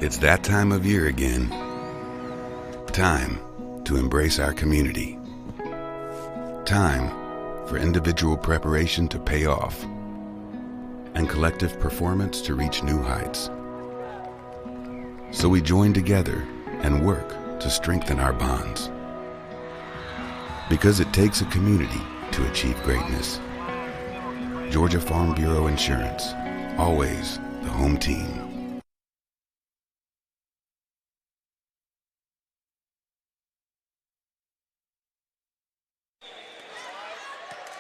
It's that time of year again. Time to embrace our community. Time for individual preparation to pay off and collective performance to reach new heights. So we join together and work to strengthen our bonds. Because it takes a community to achieve greatness. Georgia Farm Bureau Insurance, always the home team.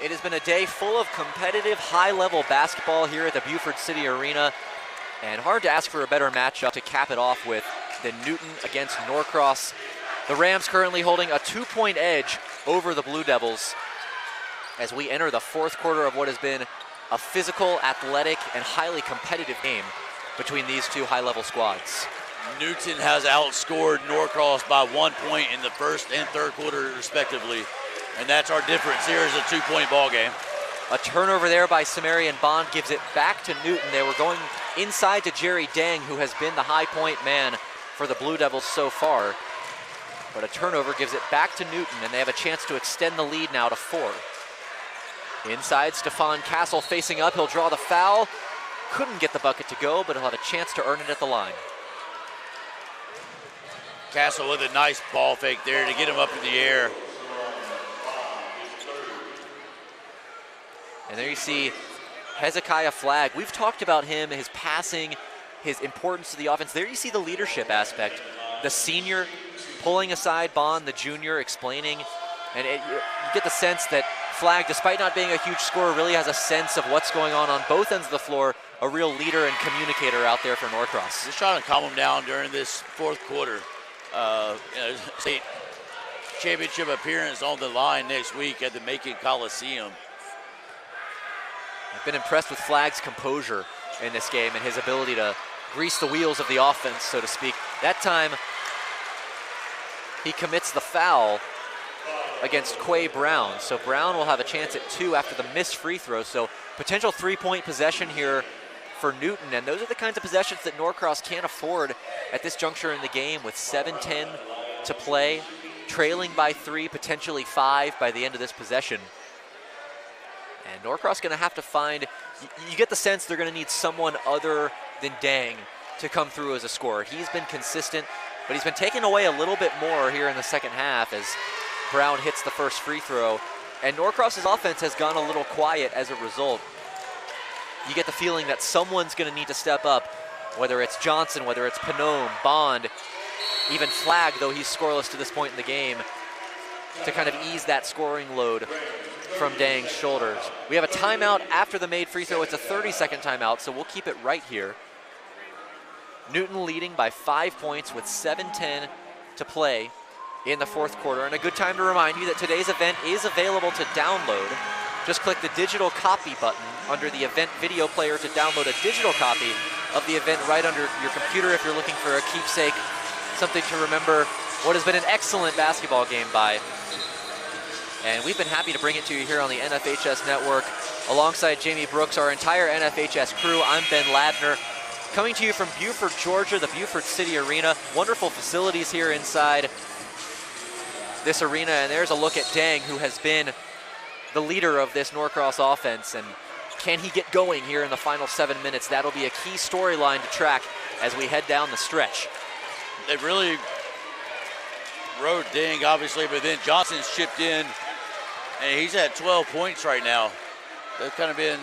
It has been a day full of competitive, high-level basketball here at the Buford City Arena, and hard to ask for a better matchup to cap it off with than Newton against Norcross. The Rams currently holding a 2-point edge over the Blue Devils as we enter the fourth quarter of what has been a physical, athletic, and highly competitive game between these two high-level squads. Newton has outscored Norcross by 1 point in the first and third quarter, respectively. And that's our difference. Here is a 2-point ball game. A turnover there by Samarian Bond gives it back to Newton. They were going inside to Jerry Dang, who has been the high point man for the Blue Devils so far. But a turnover gives it back to Newton, and they have a chance to extend the lead now to 4. Inside, Stephon Castle facing up. He'll draw the foul. Couldn't get the bucket to go, but he'll have a chance to earn it at the line. Castle with a nice ball fake there to get him up in the air. And there you see Hezekiah Flagg. We've talked about him, his passing, his importance to the offense. There you see the leadership aspect. The senior pulling aside Bond, the junior explaining. And you get the sense that Flagg, despite not being a huge scorer, really has a sense of what's going on both ends of the floor. A real leader and communicator out there for Norcross. Just trying to calm him down during this fourth quarter. State championship appearance on the line next week at the Macon Coliseum. I've been impressed with Flagg's composure in this game and his ability to grease the wheels of the offense, so to speak. That time, he commits the foul against Quay Brown. So Brown will have a chance at 2 after the missed free throw. So potential 3-point possession here for Newton, and those are the kinds of possessions that Norcross can't afford at this juncture in the game with 7:10 to play, trailing by 3, potentially 5 by the end of this possession. And Norcross going to have to find, you get the sense they're going to need someone other than Dang to come through as a scorer. He's been consistent, but he's been taken away a little bit more here in the second half as Brown hits the first free throw. And Norcross's offense has gone a little quiet as a result. You get the feeling that someone's going to need to step up, whether it's Johnson, whether it's Panome, Bond, even Flagg, though he's scoreless to this point in the game, to kind of ease that scoring load from Dang's shoulders. We have a timeout after the made free throw. It's a 30-second timeout, so we'll keep it right here. Newton leading by 5 points with 7:10 to play in the fourth quarter. And a good time to remind you that today's event is available to download. Just click the digital copy button under the event video player to download a digital copy of the event right under your computer if you're looking for a keepsake, something to remember what has been an excellent basketball game by. And we've been happy to bring it to you here on the NFHS Network. Alongside Jamie Brooks, our entire NFHS crew, I'm Ben Ladner, coming to you from Buford, Georgia, the Buford City Arena. Wonderful facilities here inside this arena, and there's a look at Dang, who has been the leader of this Norcross offense, and can he get going here in the final 7 minutes? That'll be a key storyline to track as we head down the stretch. They really rode Dang, obviously, but then Johnson's chipped in, and he's at 12 points right now. They've kind of been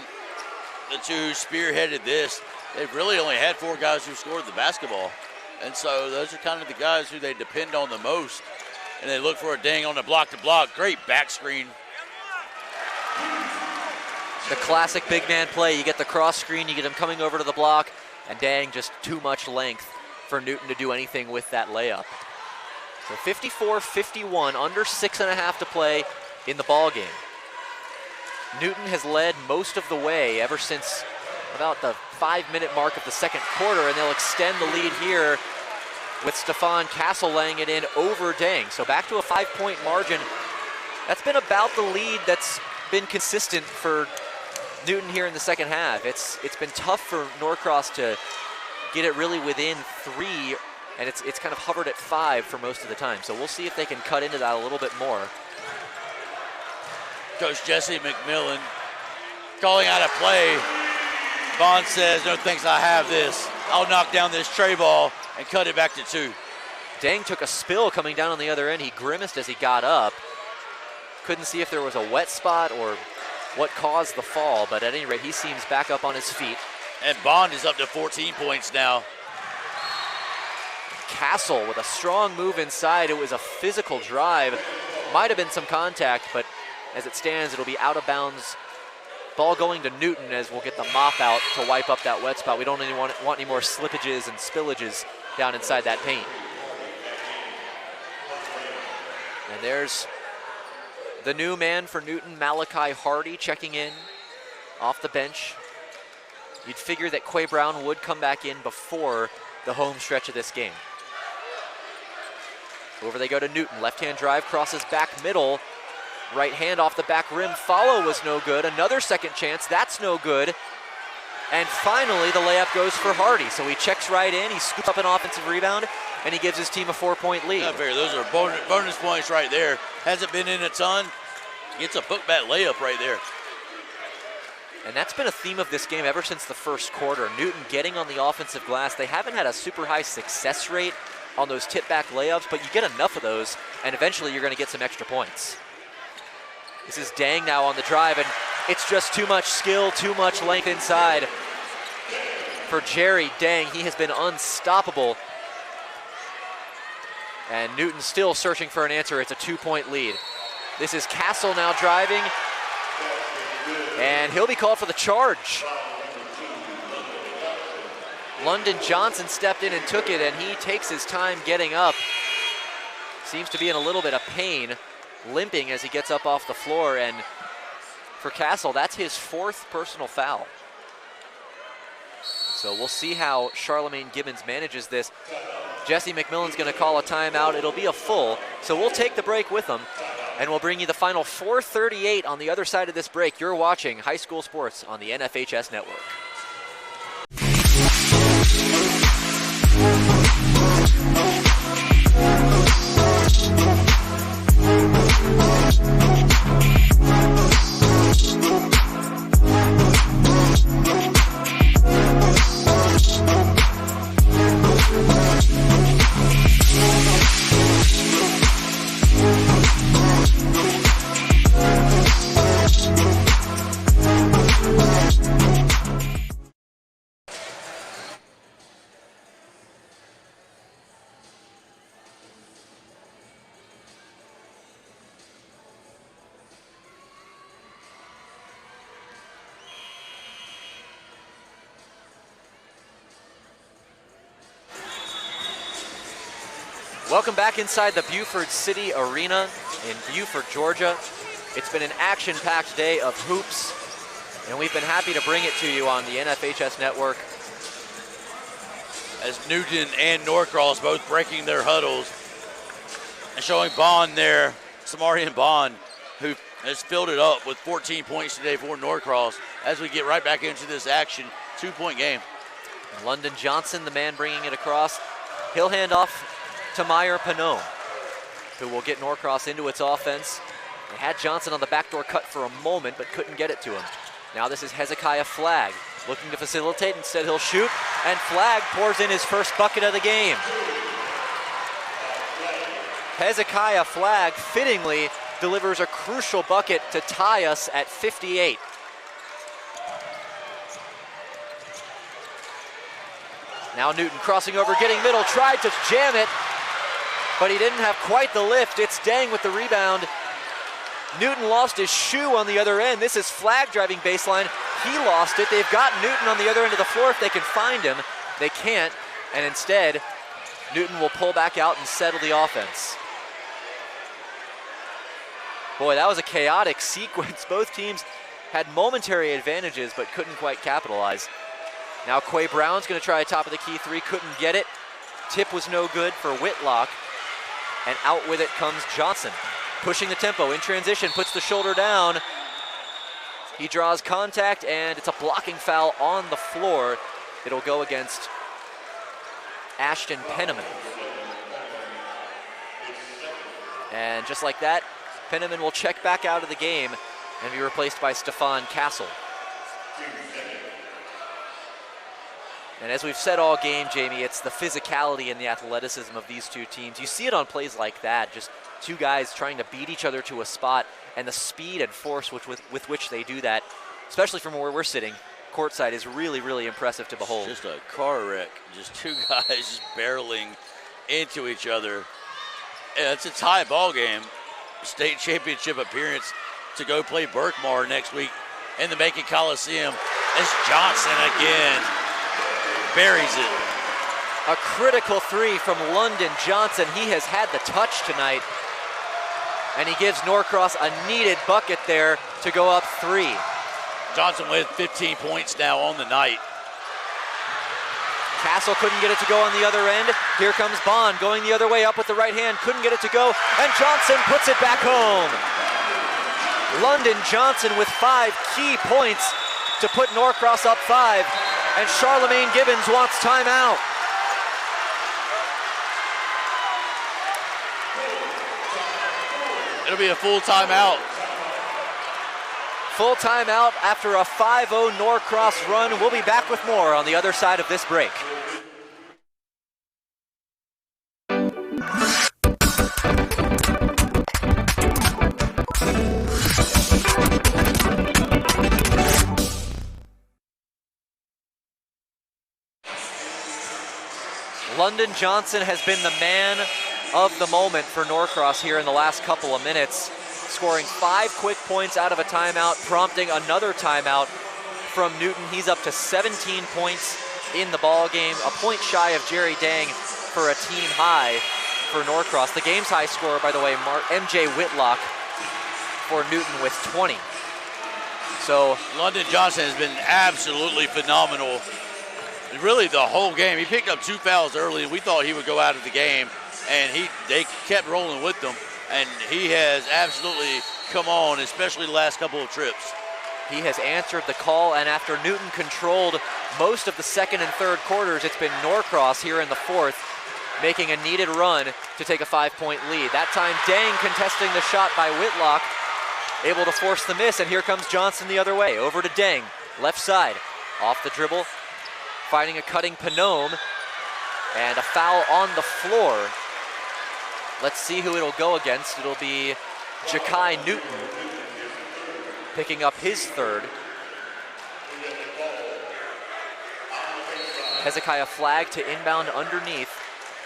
the two who spearheaded this. They've really only had 4 guys who scored the basketball, and so those are kind of the guys who they depend on the most, and they look for a Dang on the block-to-block. Great back screen. The classic big man play. You get the cross screen, you get him coming over to the block, and Dang, just too much length for Newton to do anything with that layup. So 54-51, under 6.5 to play in the ball game. Newton has led most of the way ever since about the 5-minute mark of the second quarter, and they'll extend the lead here with Stefan Castle laying it in over Dang. So back to a 5-point margin. That's been about the lead that's been consistent for Newton here in the second half. It's been tough for Norcross to get it really within 3, and it's kind of hovered at 5 for most of the time. So we'll see if they can cut into that a little bit more. Coach Jesse McMillan calling out a play. Bond says, no thanks, I have this. I'll knock down this tray ball and cut it back to 2. Dang took a spill coming down on the other end. He grimaced as he got up. Couldn't see if there was a wet spot or what caused the fall, but at any rate, he seems back up on his feet. And Bond is up to 14 points now. Castle with a strong move inside. It was a physical drive. Might have been some contact, but as it stands, it'll be out of bounds. Ball going to Newton as we'll get the mop out to wipe up that wet spot. We don't want any more slippages and spillages down inside that paint. And there's the new man for Newton, Malachi Hardy, checking in off the bench. You'd figure that Quay Brown would come back in before the home stretch of this game. Over they go to Newton. Left-hand drive, crosses back middle. Right hand off the back rim. Follow was no good. Another second chance. That's no good. And finally, the layup goes for Hardy. So he checks right in. He scoops up an offensive rebound, and he gives his team a 4-point lead. Not fair. Those are bonus points right there. Hasn't been in a ton. Gets a putback layup right there. And that's been a theme of this game ever since the first quarter. Newton getting on the offensive glass. They haven't had a super high success rate on those tip-back layups, but you get enough of those, and eventually you're going to get some extra points. This is Dang now on the drive, and it's just too much skill, too much length inside for Jerry Dang. He has been unstoppable. And Newton still searching for an answer. It's a 2-point lead. This is Castle now driving, and he'll be called for the charge. London Johnson stepped in and took it, and he takes his time getting up. Seems to be in a little bit of pain, limping as he gets up off the floor, and for Castle, that's his 4th personal foul. So we'll see how Charlemagne Gibbons manages this. Jesse McMillan's gonna call a timeout. It'll be a full, so we'll take the break with them, and we'll bring you the final 4:38 on the other side of this break. You're watching High School Sports on the NFHS Network. Welcome back inside the Buford City Arena in Buford, Georgia. It's been an action-packed day of hoops, and we've been happy to bring it to you on the NFHS Network. As Newton and Norcross both breaking their huddles and showing Bond there, Samarian Bond, who has filled it up with 14 points today for Norcross as we get right back into this action, 2-point game. And London Johnson, the man bringing it across. He'll hand off to Meyer Panone, who will get Norcross into its offense. They had Johnson on the backdoor cut for a moment, but couldn't get it to him. Now this is Hezekiah Flagg, looking to facilitate. Instead he'll shoot, and Flagg pours in his first bucket of the game. Hezekiah Flagg fittingly delivers a crucial bucket to tie us at 58. Now Newton crossing over, getting middle, tried to jam it, but he didn't have quite the lift. It's Dang with the rebound. Newton lost his shoe on the other end. This is Flagg driving baseline. He lost it. They've got Newton on the other end of the floor if they can find him. They can't, and instead, Newton will pull back out and settle the offense. Boy, that was a chaotic sequence. Both teams had momentary advantages, but couldn't quite capitalize. Now Quay Brown's gonna try a top of the key three, couldn't get it. Tip was no good for Whitlock, and out with it comes Johnson. Pushing the tempo in transition, puts the shoulder down. He draws contact, and it's a blocking foul on the floor. It'll go against Ashton Penniman. And just like that, Penniman will check back out of the game and be replaced by Stefan Castle. And as we've said all game, Jamie, it's the physicality and the athleticism of these two teams. You see it on plays like that, just two guys trying to beat each other to a spot, and the speed and force with which they do that, especially from where we're sitting, courtside, is really, really impressive to behold. Just a car wreck, just two guys just barreling into each other. Yeah, it's a tie ball game. State championship appearance to go play Berkmar next week in the Macon Coliseum. It's Johnson again. Buries it. A critical three from London Johnson. He has had the touch tonight, and he gives Norcross a needed bucket there to go up 3. Johnson with 15 points now on the night. Castle couldn't get it to go on the other end. Here comes Bond going the other way up with the right hand. Couldn't get it to go, and Johnson puts it back home. London Johnson with 5 key points to put Norcross up 5, and Charlemagne Gibbons wants timeout. It'll be a full timeout. Full timeout after a 5-0 Norcross run. We'll be back with more on the other side of this break. London Johnson has been the man of the moment for Norcross here in the last couple of minutes, scoring 5 quick points out of a timeout, prompting another timeout from Newton. He's up to 17 points in the ball game, a point shy of Jerry Dang for a team high for Norcross. The game's high scorer, by the way, MJ Whitlock for Newton with 20. So London Johnson has been absolutely phenomenal. Really the whole game. He picked up 2 fouls early, and we thought he would go out of the game, and they kept rolling with them, and he has absolutely come on, especially the last couple of trips. He has answered the call, and after Newton controlled most of the second and third quarters, it's been Norcross here in the fourth, making a needed run to take a 5-point lead. That time, Dang contesting the shot by Whitlock, able to force the miss, and here comes Johnson the other way. Over to Dang, left side, off the dribble, finding a cutting Panome, and a foul on the floor. Let's see who it'll go against. It'll be Ja'Kai Newton, picking up his third. Hezekiah Flagg to inbound underneath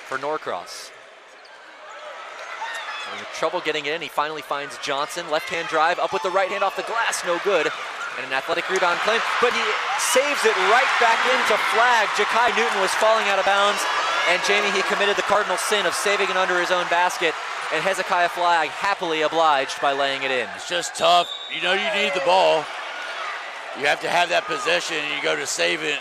for Norcross. Having trouble getting it in, he finally finds Johnson. Left-hand drive, up with the right hand off the glass, no good. And an athletic rebound claim, but he saves it right back into Flagg. Ja'Kai Newton was falling out of bounds, And Jamie, he committed the cardinal sin of saving it under his own basket, and Hezekiah Flagg happily obliged by laying it in. It's just tough. You know you need the ball. You have to have that possession, and you go to save it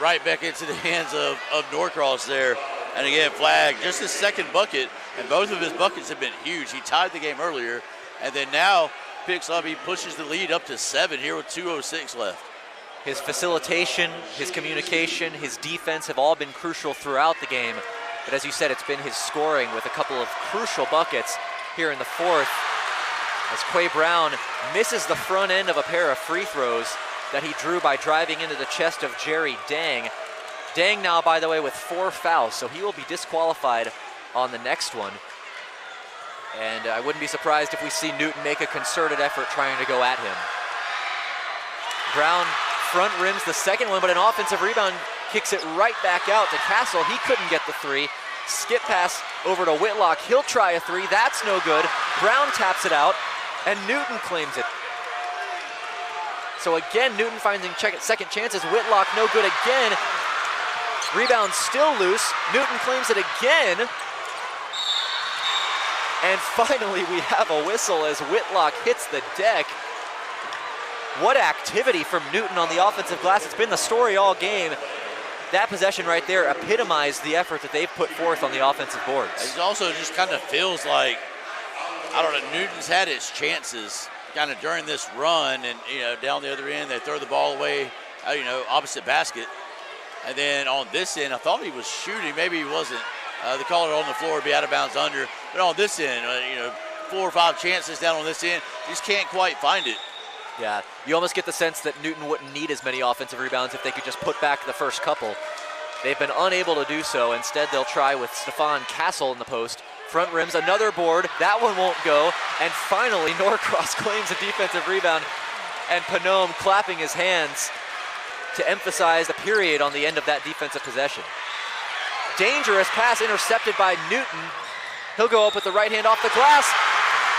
right back into the hands of Norcross there. And again, Flagg, just his second bucket, and both of his buckets have been huge. He tied the game earlier, and then now picks up, he pushes the lead up to 7 here with 2:06 left. His facilitation, his communication, his defense have all been crucial throughout the game. But as you said, it's been his scoring with a couple of crucial buckets here in the fourth. As Quay Brown misses the front end of a pair of free throws that he drew by driving into the chest of Jerry Dang. Dang now, by the way, with 4 fouls, so he will be disqualified on the next one. And I wouldn't be surprised if we see Newton make a concerted effort trying to go at him. Brown front rims the second one, but an offensive rebound kicks it right back out to Castle. He couldn't get the 3. Skip pass over to Whitlock. He'll try a 3. That's no good. Brown taps it out, and Newton claims it. So again, Newton finding second chances. Whitlock no good again. Rebound still loose. Newton claims it again. And finally, we have a whistle as Whitlock hits the deck. What activity from Newton on the offensive glass. It's been the story all game. That possession right there epitomized the effort that they've put forth on the offensive boards. It also just kind of feels like, I don't know, Newton's had his chances kind of during this run, and, you know, down the other end, they throw the ball away, you know, opposite basket. And then on this end, I thought he was shooting. Maybe he wasn't. They call it on the floor, be out of bounds under. But on this end, you know, 4 or 5 chances down on this end, just can't quite find it. Yeah, you almost get the sense that Newton wouldn't need as many offensive rebounds if they could just put back the first couple. They've been unable to do so. Instead, they'll try with Stefan Castle in the post. Front rims, another board. That one won't go. And finally, Norcross claims a defensive rebound, and Panome clapping his hands to emphasize the period on the end of that defensive possession. Dangerous pass intercepted by Newton. He'll go up with the right hand off the glass.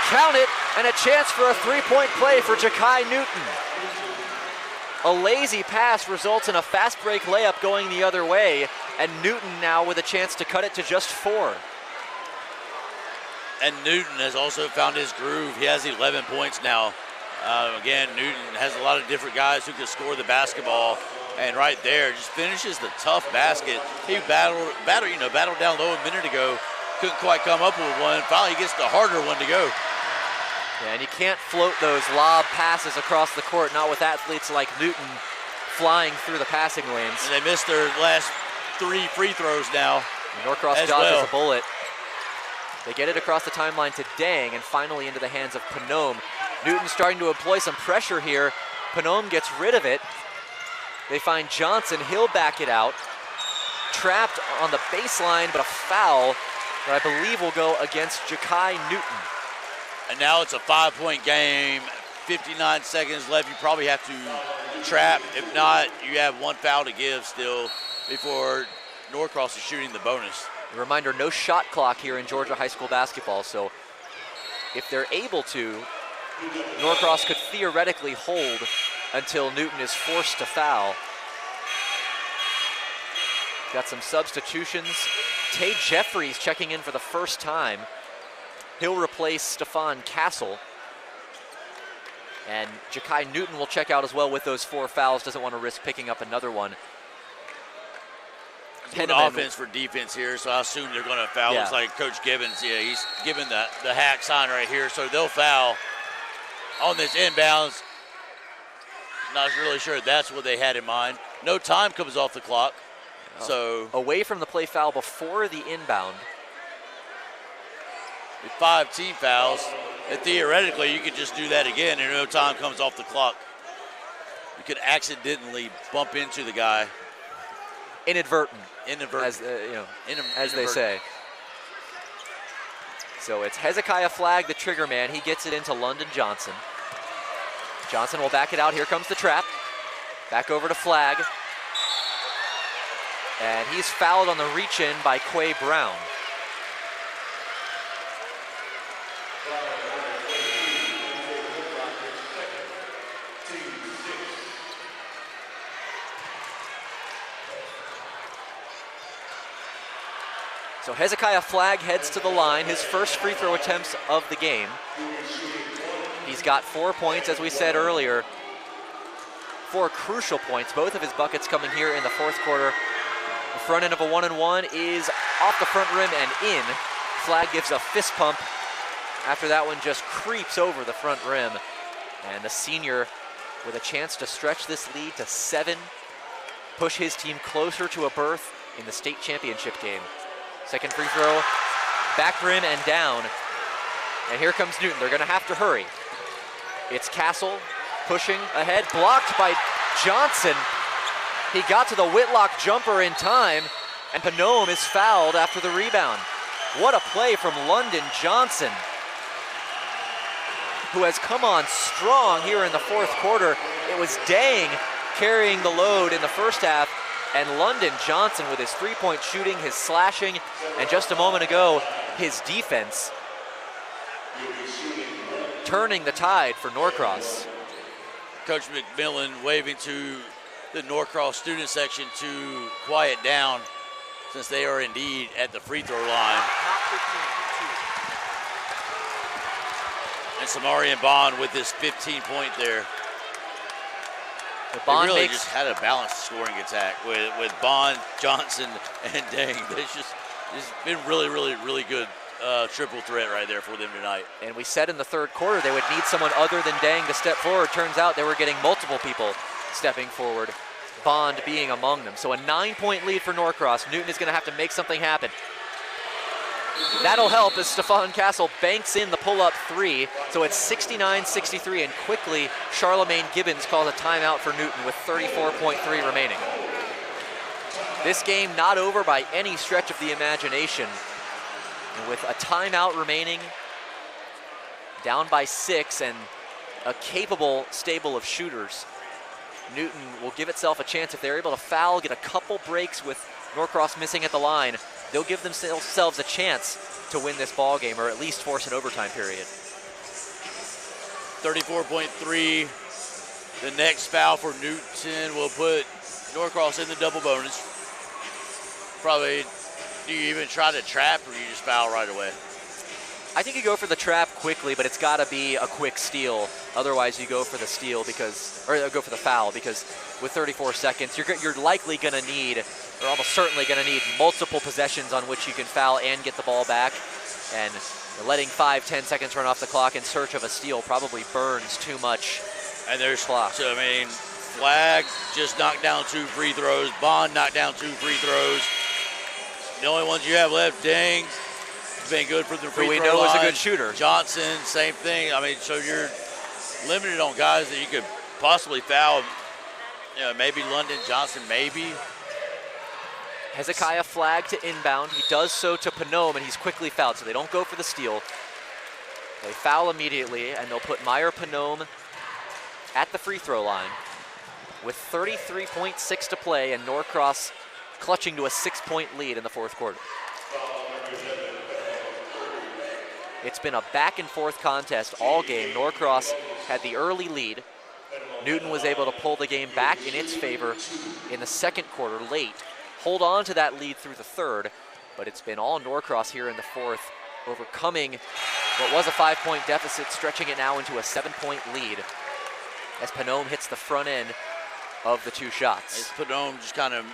Count it, and a chance for a 3-point play for Ja'Kai Newton. A lazy pass results in a fast break layup going the other way, and Newton now with a chance to cut it to just 4. And Newton has also found his groove. He has 11 points now. Again, Newton has a lot of different guys who can score the basketball, and right there just finishes the tough basket. He battled down low a minute ago, couldn't quite come up with one. Finally, he gets the harder one to go. Yeah, and you can't float those lob passes across the court, not with athletes like Newton flying through the passing lanes. And they missed their last 3 free throws now. And Norcross dodges a bullet. They get it across the timeline to Dang, and finally into the hands of Panome. Newton starting to employ some pressure here. Panome gets rid of it. They find Johnson, he'll back it out. Trapped on the baseline, but a foul that I believe will go against Ja'Kai Newton. And now it's a 5-point game, 59 seconds left. You probably have to trap. If not, you have 1 foul to give still before Norcross is shooting the bonus. A reminder, no shot clock here in Georgia high school basketball, so if they're able to, Norcross could theoretically hold until Newton is forced to foul. Got some substitutions. Tay Jeffries checking in for the first time. He'll replace Stefan Castle. And Ja'Kai Newton will check out as well with those 4 fouls. Doesn't want to risk picking up another one. Offense for defense here, so I assume they're going to foul. Yeah. Looks like Coach Gibbons, yeah, he's given the hack sign right here, so they'll foul on this inbounds. Not really sure that's what they had in mind. No time comes off the clock. So away from the play foul before the inbound. With 5 team fouls, and theoretically you could just do that again and no time comes off the clock. You could accidentally bump into the guy. Inadvertent, as as they say. So it's Hezekiah Flagg, the trigger man. He gets it into London Johnson. Johnson will back it out. Here comes the trap. Back over to Flagg. And he's fouled on the reach-in by Quay Brown. So Hezekiah Flagg heads to the line, his first free throw attempts of the game. He's got 4 points, as we said earlier. 4 crucial points, both of his buckets coming here in the fourth quarter. The front end of a 1-and-1 is off the front rim and in. Flagg gives a fist pump after that one just creeps over the front rim. And the senior with a chance to stretch this lead to 7, push his team closer to a berth in the state championship game. Second free throw, back rim and down. And here comes Newton. They're going to have to hurry. It's Castle pushing ahead, blocked by Johnson. He got to the Whitlock jumper in time, and Panome is fouled after the rebound. What a play from London Johnson, who has come on strong here in the fourth quarter. It was Dang carrying the load in the first half, and London Johnson with his three-point shooting, his slashing, and just a moment ago, his defense, turning the tide for Norcross. Coach McMillan waving to the Norcross student section to quiet down, since they are indeed at the free throw line. And Samarian Bond with his 15-point there. Bond really just had a balanced scoring attack with Bond, Johnson, and Dang. It's been really, really, really good triple threat right there for them tonight. And we said in the third quarter they would need someone other than Dang to step forward. Turns out they were getting multiple people stepping forward, Bond being among them. So a 9-point lead for Norcross. Newton is going to have to make something happen. That'll help as Stefan Castle banks in the pull-up 3. So it's 69-63, and quickly Charlemagne Gibbons calls a timeout for Newton with 34.3 remaining. This game not over by any stretch of the imagination. And with a timeout remaining, down by 6, and a capable stable of shooters, Newton will give itself a chance. If they're able to foul, get a couple breaks with Norcross missing at the line, they'll give themselves a chance to win this ball game, or at least force an overtime period. 34.3. The next foul for Newton will put Norcross in the double bonus. Probably, do you even try to trap, or you just foul right away? I think you go for the trap quickly, but it's got to be a quick steal. Otherwise, you go for the steal go for the foul, because with 34 seconds, you're likely going to need, or almost certainly going to need, multiple possessions on which you can foul and get the ball back. And letting 5-10 seconds run off the clock in search of a steal probably burns too much. And there's clock. So I mean, Flagg just knocked down 2 free throws. Bond knocked down 2 free throws. The only ones you have left, Dang, been good for the free throw line. Who we know is a good shooter. Johnson, same thing. I mean, so you're limited on guys that you could possibly foul. You know, maybe London Johnson, maybe. Hezekiah Flagg to inbound. He does so to Panome, and he's quickly fouled, so they don't go for the steal. They foul immediately, and they'll put Meyer Panome at the free throw line with 33.6 to play, and Norcross clutching to a 6-point lead in the fourth quarter. It's been a back and forth contest all game. Norcross had the early lead. Newton was able to pull the game back in its favor in the second quarter late. Hold on to that lead through the third, but it's been all Norcross here in the fourth, overcoming what was a 5-point deficit, stretching it now into a 7-point lead as Panome hits the front end of the 2 shots. As Panome just kind of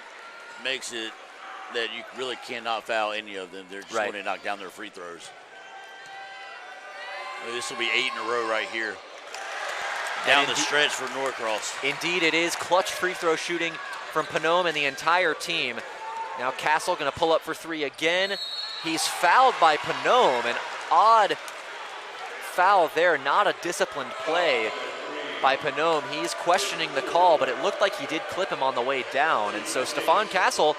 makes it that you really cannot foul any of them. They're just going to knock down their free throws. This will be 8 in a row right here. Down the stretch for Norcross. Indeed it is. Clutch free throw shooting from Panome and the entire team. Now Castle going to pull up for 3 again. He's fouled by Panome. An odd foul there, not a disciplined play by Panome. He's questioning the call, but it looked like he did clip him on the way down. And so Stefan Castle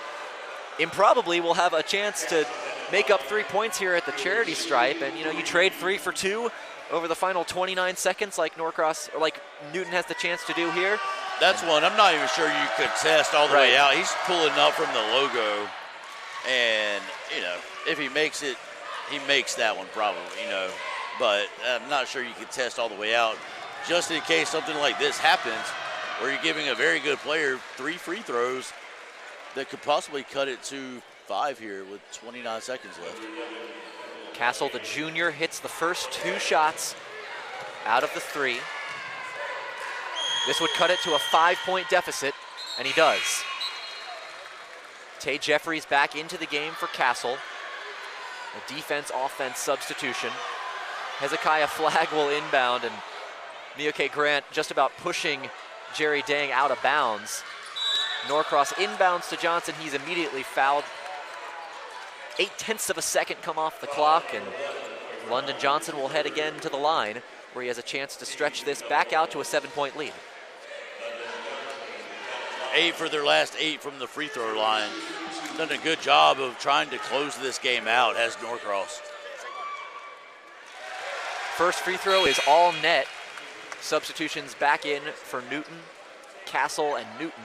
improbably will have a chance to make up 3 points here at the charity stripe. And you know, you trade 3 for 2 over the final 29 seconds like Norcross, or like Newton has the chance to do here. That's one I'm not even sure you could test all the way out. He's pulling up from the logo, and you know, if he makes it, he makes that one probably, you know, but I'm not sure you could test all the way out just in case something like this happens where you're giving a very good player 3 free throws that could possibly cut it to 5 here with 29 seconds left. Castle, the junior, hits the first 2 shots out of the 3. This would cut it to a 5-point deficit, and he does. Tay Jeffries back into the game for Castle. A defense-offense substitution. Hezekiah Flagg will inbound, and Mioke Grant just about pushing Jerry Dang out of bounds. Norcross inbounds to Johnson. He's immediately fouled. 0.8 of a second come off the clock, and London Johnson will head again to the line, where he has a chance to stretch this back out to a 7-point lead. 8 for their last 8 from the free throw line. Done a good job of trying to close this game out, has Norcross. First free throw is all net. Substitutions back in for Newton, Castle, and Newton.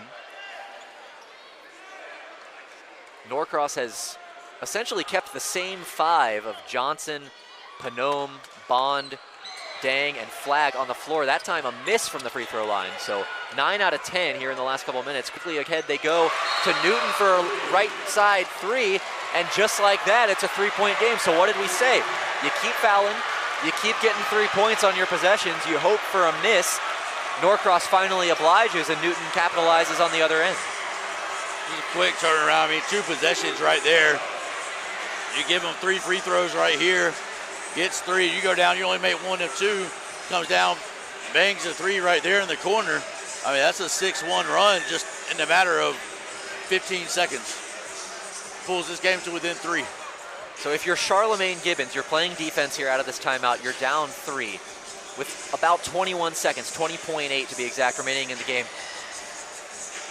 Norcross has essentially kept the same 5 of Johnson, Panome, Bond, Dang, and Flagg on the floor. That time a miss from the free throw line. So 9 out of 10 here in the last couple of minutes. Quickly ahead they go to Newton for a right side 3, and just like that, it's a 3-point game. So what did we say? You keep fouling, you keep getting 3 points on your possessions, you hope for a miss. Norcross finally obliges, and Newton capitalizes on the other end. Just a quick turnaround. I mean, 2 possessions right there. You give him 3 free throws right here. Gets 3, you go down, you only make 1 of 2. Comes down, bangs a 3 right there in the corner. I mean, that's a 6-1 run just in a matter of 15 seconds. Pulls this game to within 3. So if you're Charlemagne Gibbons, you're playing defense here out of this timeout, you're down 3 with about 21 seconds, 20.8 to be exact, remaining in the game.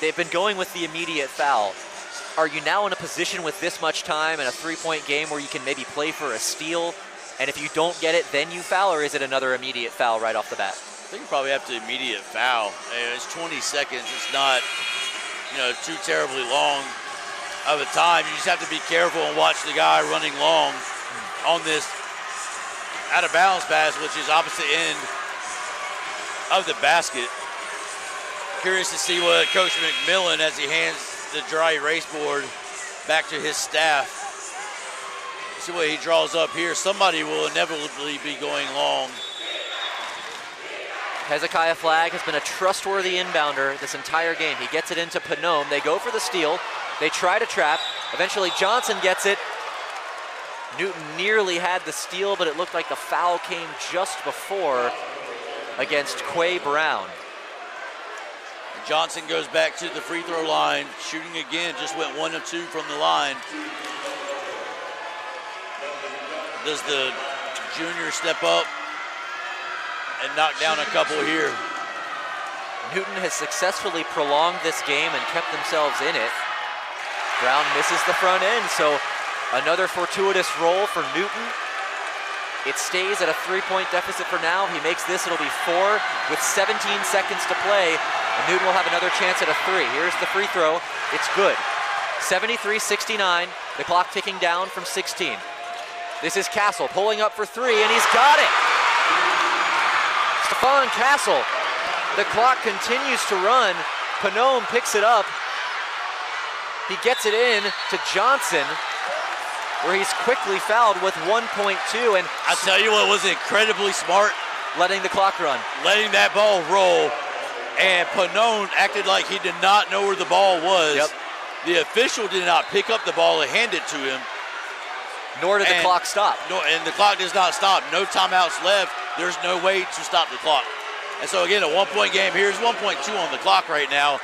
They've been going with the immediate foul. Are you now in a position with this much time and a 3-point game where you can maybe play for a steal? And if you don't get it, then you foul, or is it another immediate foul right off the bat? I think you probably have to immediate foul. It's 20 seconds. It's not, too terribly long of a time. You just have to be careful and watch the guy running long on this out of bounds pass, which is opposite end of the basket. Curious to see what Coach McMillan, as he hands the dry erase board back to his staff. See what he draws up here. Somebody will inevitably be going long. Hezekiah Flagg has been a trustworthy inbounder this entire game. He gets it into Panome. They go for the steal. They try to trap. Eventually Johnson gets it. Newton nearly had the steal, but it looked like the foul came just before against Quay Brown. Johnson goes back to the free throw line. Shooting again, just went 1 of 2 from the line. Does the junior step up and knock down a couple here? Newton has successfully prolonged this game and kept themselves in it. Brown misses the front end, so another fortuitous roll for Newton. It stays at a 3-point deficit for now. He makes this, it'll be 4 with 17 seconds to play, and Newton will have another chance at a 3. Here's the free throw, it's good. 73-69, the clock ticking down from 16. This is Castle pulling up for 3, and he's got it! Stephon Castle. The clock continues to run. Panome picks it up. He gets it in to Johnson, where he's quickly fouled with 1.2. And I tell you what was incredibly smart. Letting the clock run. Letting that ball roll. And Panome acted like he did not know where the ball was. Yep. The official did not pick up the ball and hand it to him. Nor did the clock stop. No, and the clock does not stop. No timeouts left. There's no way to stop the clock. And so again, a 1-point game. Here's 1.2 on the clock right now.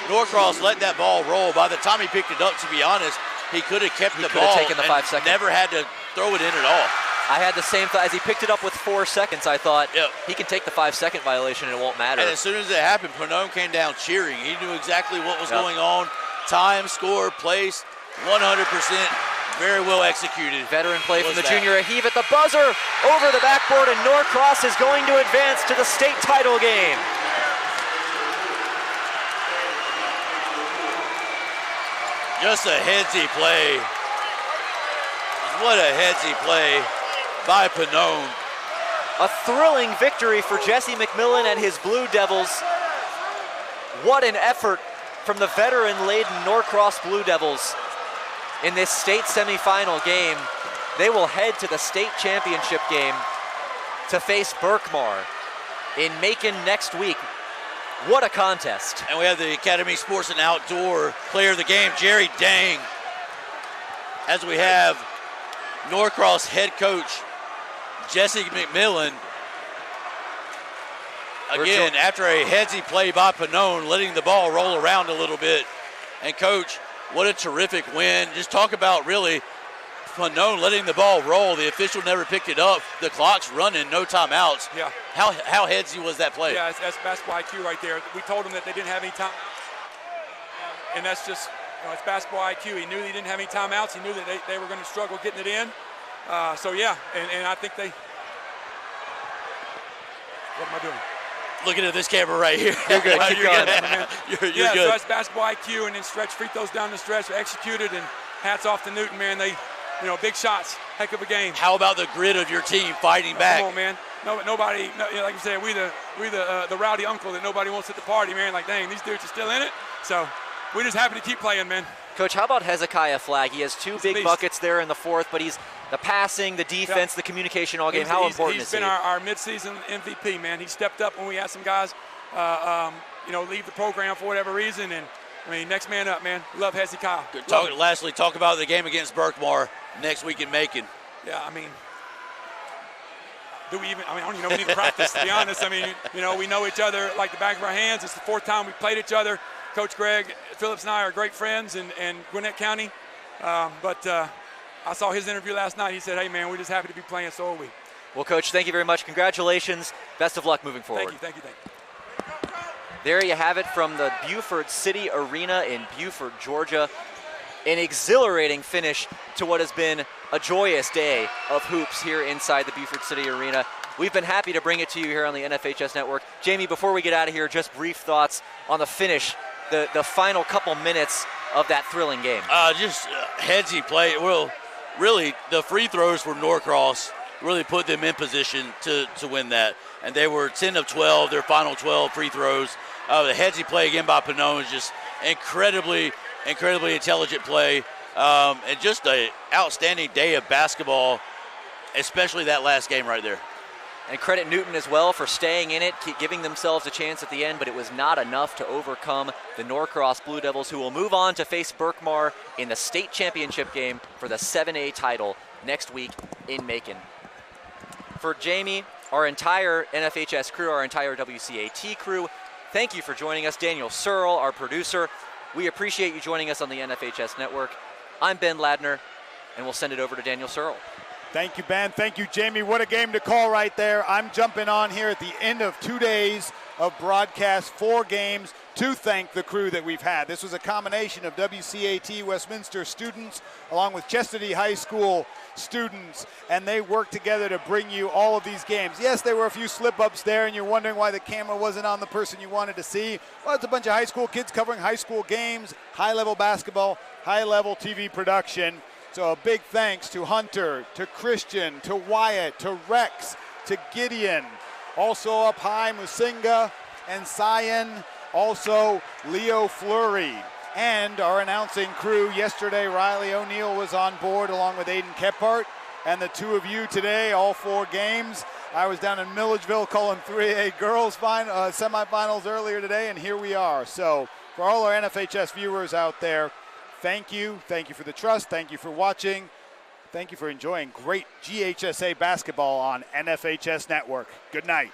Norcross let that ball roll. By the time he picked it up, to be honest, he could have kept the ball taken the 5 seconds. Never had to throw it in at all. I had the same thought. As he picked it up with 4 seconds, I thought, he can take the 5-second violation and it won't matter. And as soon as it happened, Panome came down cheering. He knew exactly what was going on. Time, score, place, 100%. Very well executed. Veteran play from the junior. A heave at the buzzer, over the backboard, and Norcross is going to advance to the state title game. Just a headsy play. What a headsy play by Panome. A thrilling victory for Jesse McMillan and his Blue Devils. What an effort from the veteran-laden Norcross Blue Devils. in this state semifinal game. They will head to the state championship game to face Berkmar in Macon next week. What a contest. And we have the Academy Sports and Outdoor player of the game, Jerry Dang, as we have Norcross head coach Jesse McMillan. Again, after a headsy play by Pannone, letting the ball roll around a little bit. And Coach, what a terrific win. Just talk about really Pannone letting the ball roll. The official never picked it up. The clock's running, no timeouts. Yeah. How headsy was that play? Yeah, that's basketball IQ right there. We told him that they didn't have any timeouts. And that's just, it's basketball IQ. He knew he didn't have any timeouts. He knew that they were going to struggle getting it in. So, yeah, and I think they – what am I doing? Looking at this camera right here. You're good. Keep going. You're good. So that's basketball IQ, and then stretch free throws down the stretch, executed, and hats off to Newton, man. They, big shots, heck of a game. How about the grit of your team fighting back? Come on, man. Nobody, like you said, we the rowdy uncle that nobody wants at the party, man. Like, dang, these dudes are still in it. So we're just happy to keep playing, man. Coach, how about Hezekiah Flagg? He has two big buckets there in the fourth, but he's the passing, the defense, the communication all game. How important is he? He's been our midseason MVP, man. He stepped up when we had some guys, leave the program for whatever reason. And, next man up, man. Love Hezekiah. Lastly, talk about the game against Berkmar next week in Macon. Yeah, do we even, I don't even know we need to practice, to be honest. We know each other like the back of our hands. It's the fourth time we played each other. Coach Greg Phillips and I are great friends in Gwinnett County. But I saw his interview last night. He said, hey, man, we're just happy to be playing, so are we. Well, Coach, thank you very much. Congratulations. Best of luck moving forward. Thank you. There you have it from the Buford City Arena in Buford, Georgia. An exhilarating finish to what has been a joyous day of hoops here inside the Buford City Arena. We've been happy to bring it to you here on the NFHS Network. Jamie, before we get out of here, just brief thoughts on the finish, the final couple minutes of that thrilling game. Just headsy play. Well, really, the free throws for Norcross really put them in position to win that. And they were 10 of 12, their final 12 free throws. The headsy play again by Pannone is just incredibly intelligent play. And just an outstanding day of basketball, especially that last game right there. And credit Newton as well for staying in it, keep giving themselves a chance at the end, but it was not enough to overcome the Norcross Blue Devils, who will move on to face Berkmar in the state championship game for the 7A title next week in Macon. For Jamie, our entire NFHS crew, our entire WCAT crew, thank you for joining us. Daniel Searle, our producer. We appreciate you joining us on the NFHS Network. I'm Ben Ladner, and we'll send it over to Daniel Searle. Thank you, Ben. Thank you, Jamie. What a game to call right there. I'm jumping on here at the end of 2 days of broadcast, 4 games, to thank the crew that we've had. This was a combination of WCAT Westminster students along with Chestatee High School students, and they worked together to bring you all of these games. Yes, there were a few slip-ups there, and you're wondering why the camera wasn't on the person you wanted to see. Well, it's a bunch of high school kids covering high school games, high-level basketball, high-level TV production. So a big thanks to Hunter, to Christian, to Wyatt, to Rex, to Gideon. Also up high, Musinga and Cyan. Also Leo Fleury. And our announcing crew yesterday, Riley O'Neill was on board along with Aiden Kephart. And the two of you today, all 4 games. I was down in Milledgeville calling 3A girls semifinals earlier today, and here we are. So for all our NFHS viewers out there, thank you. Thank you for the trust. Thank you for watching. Thank you for enjoying great GHSA basketball on NFHS Network. Good night.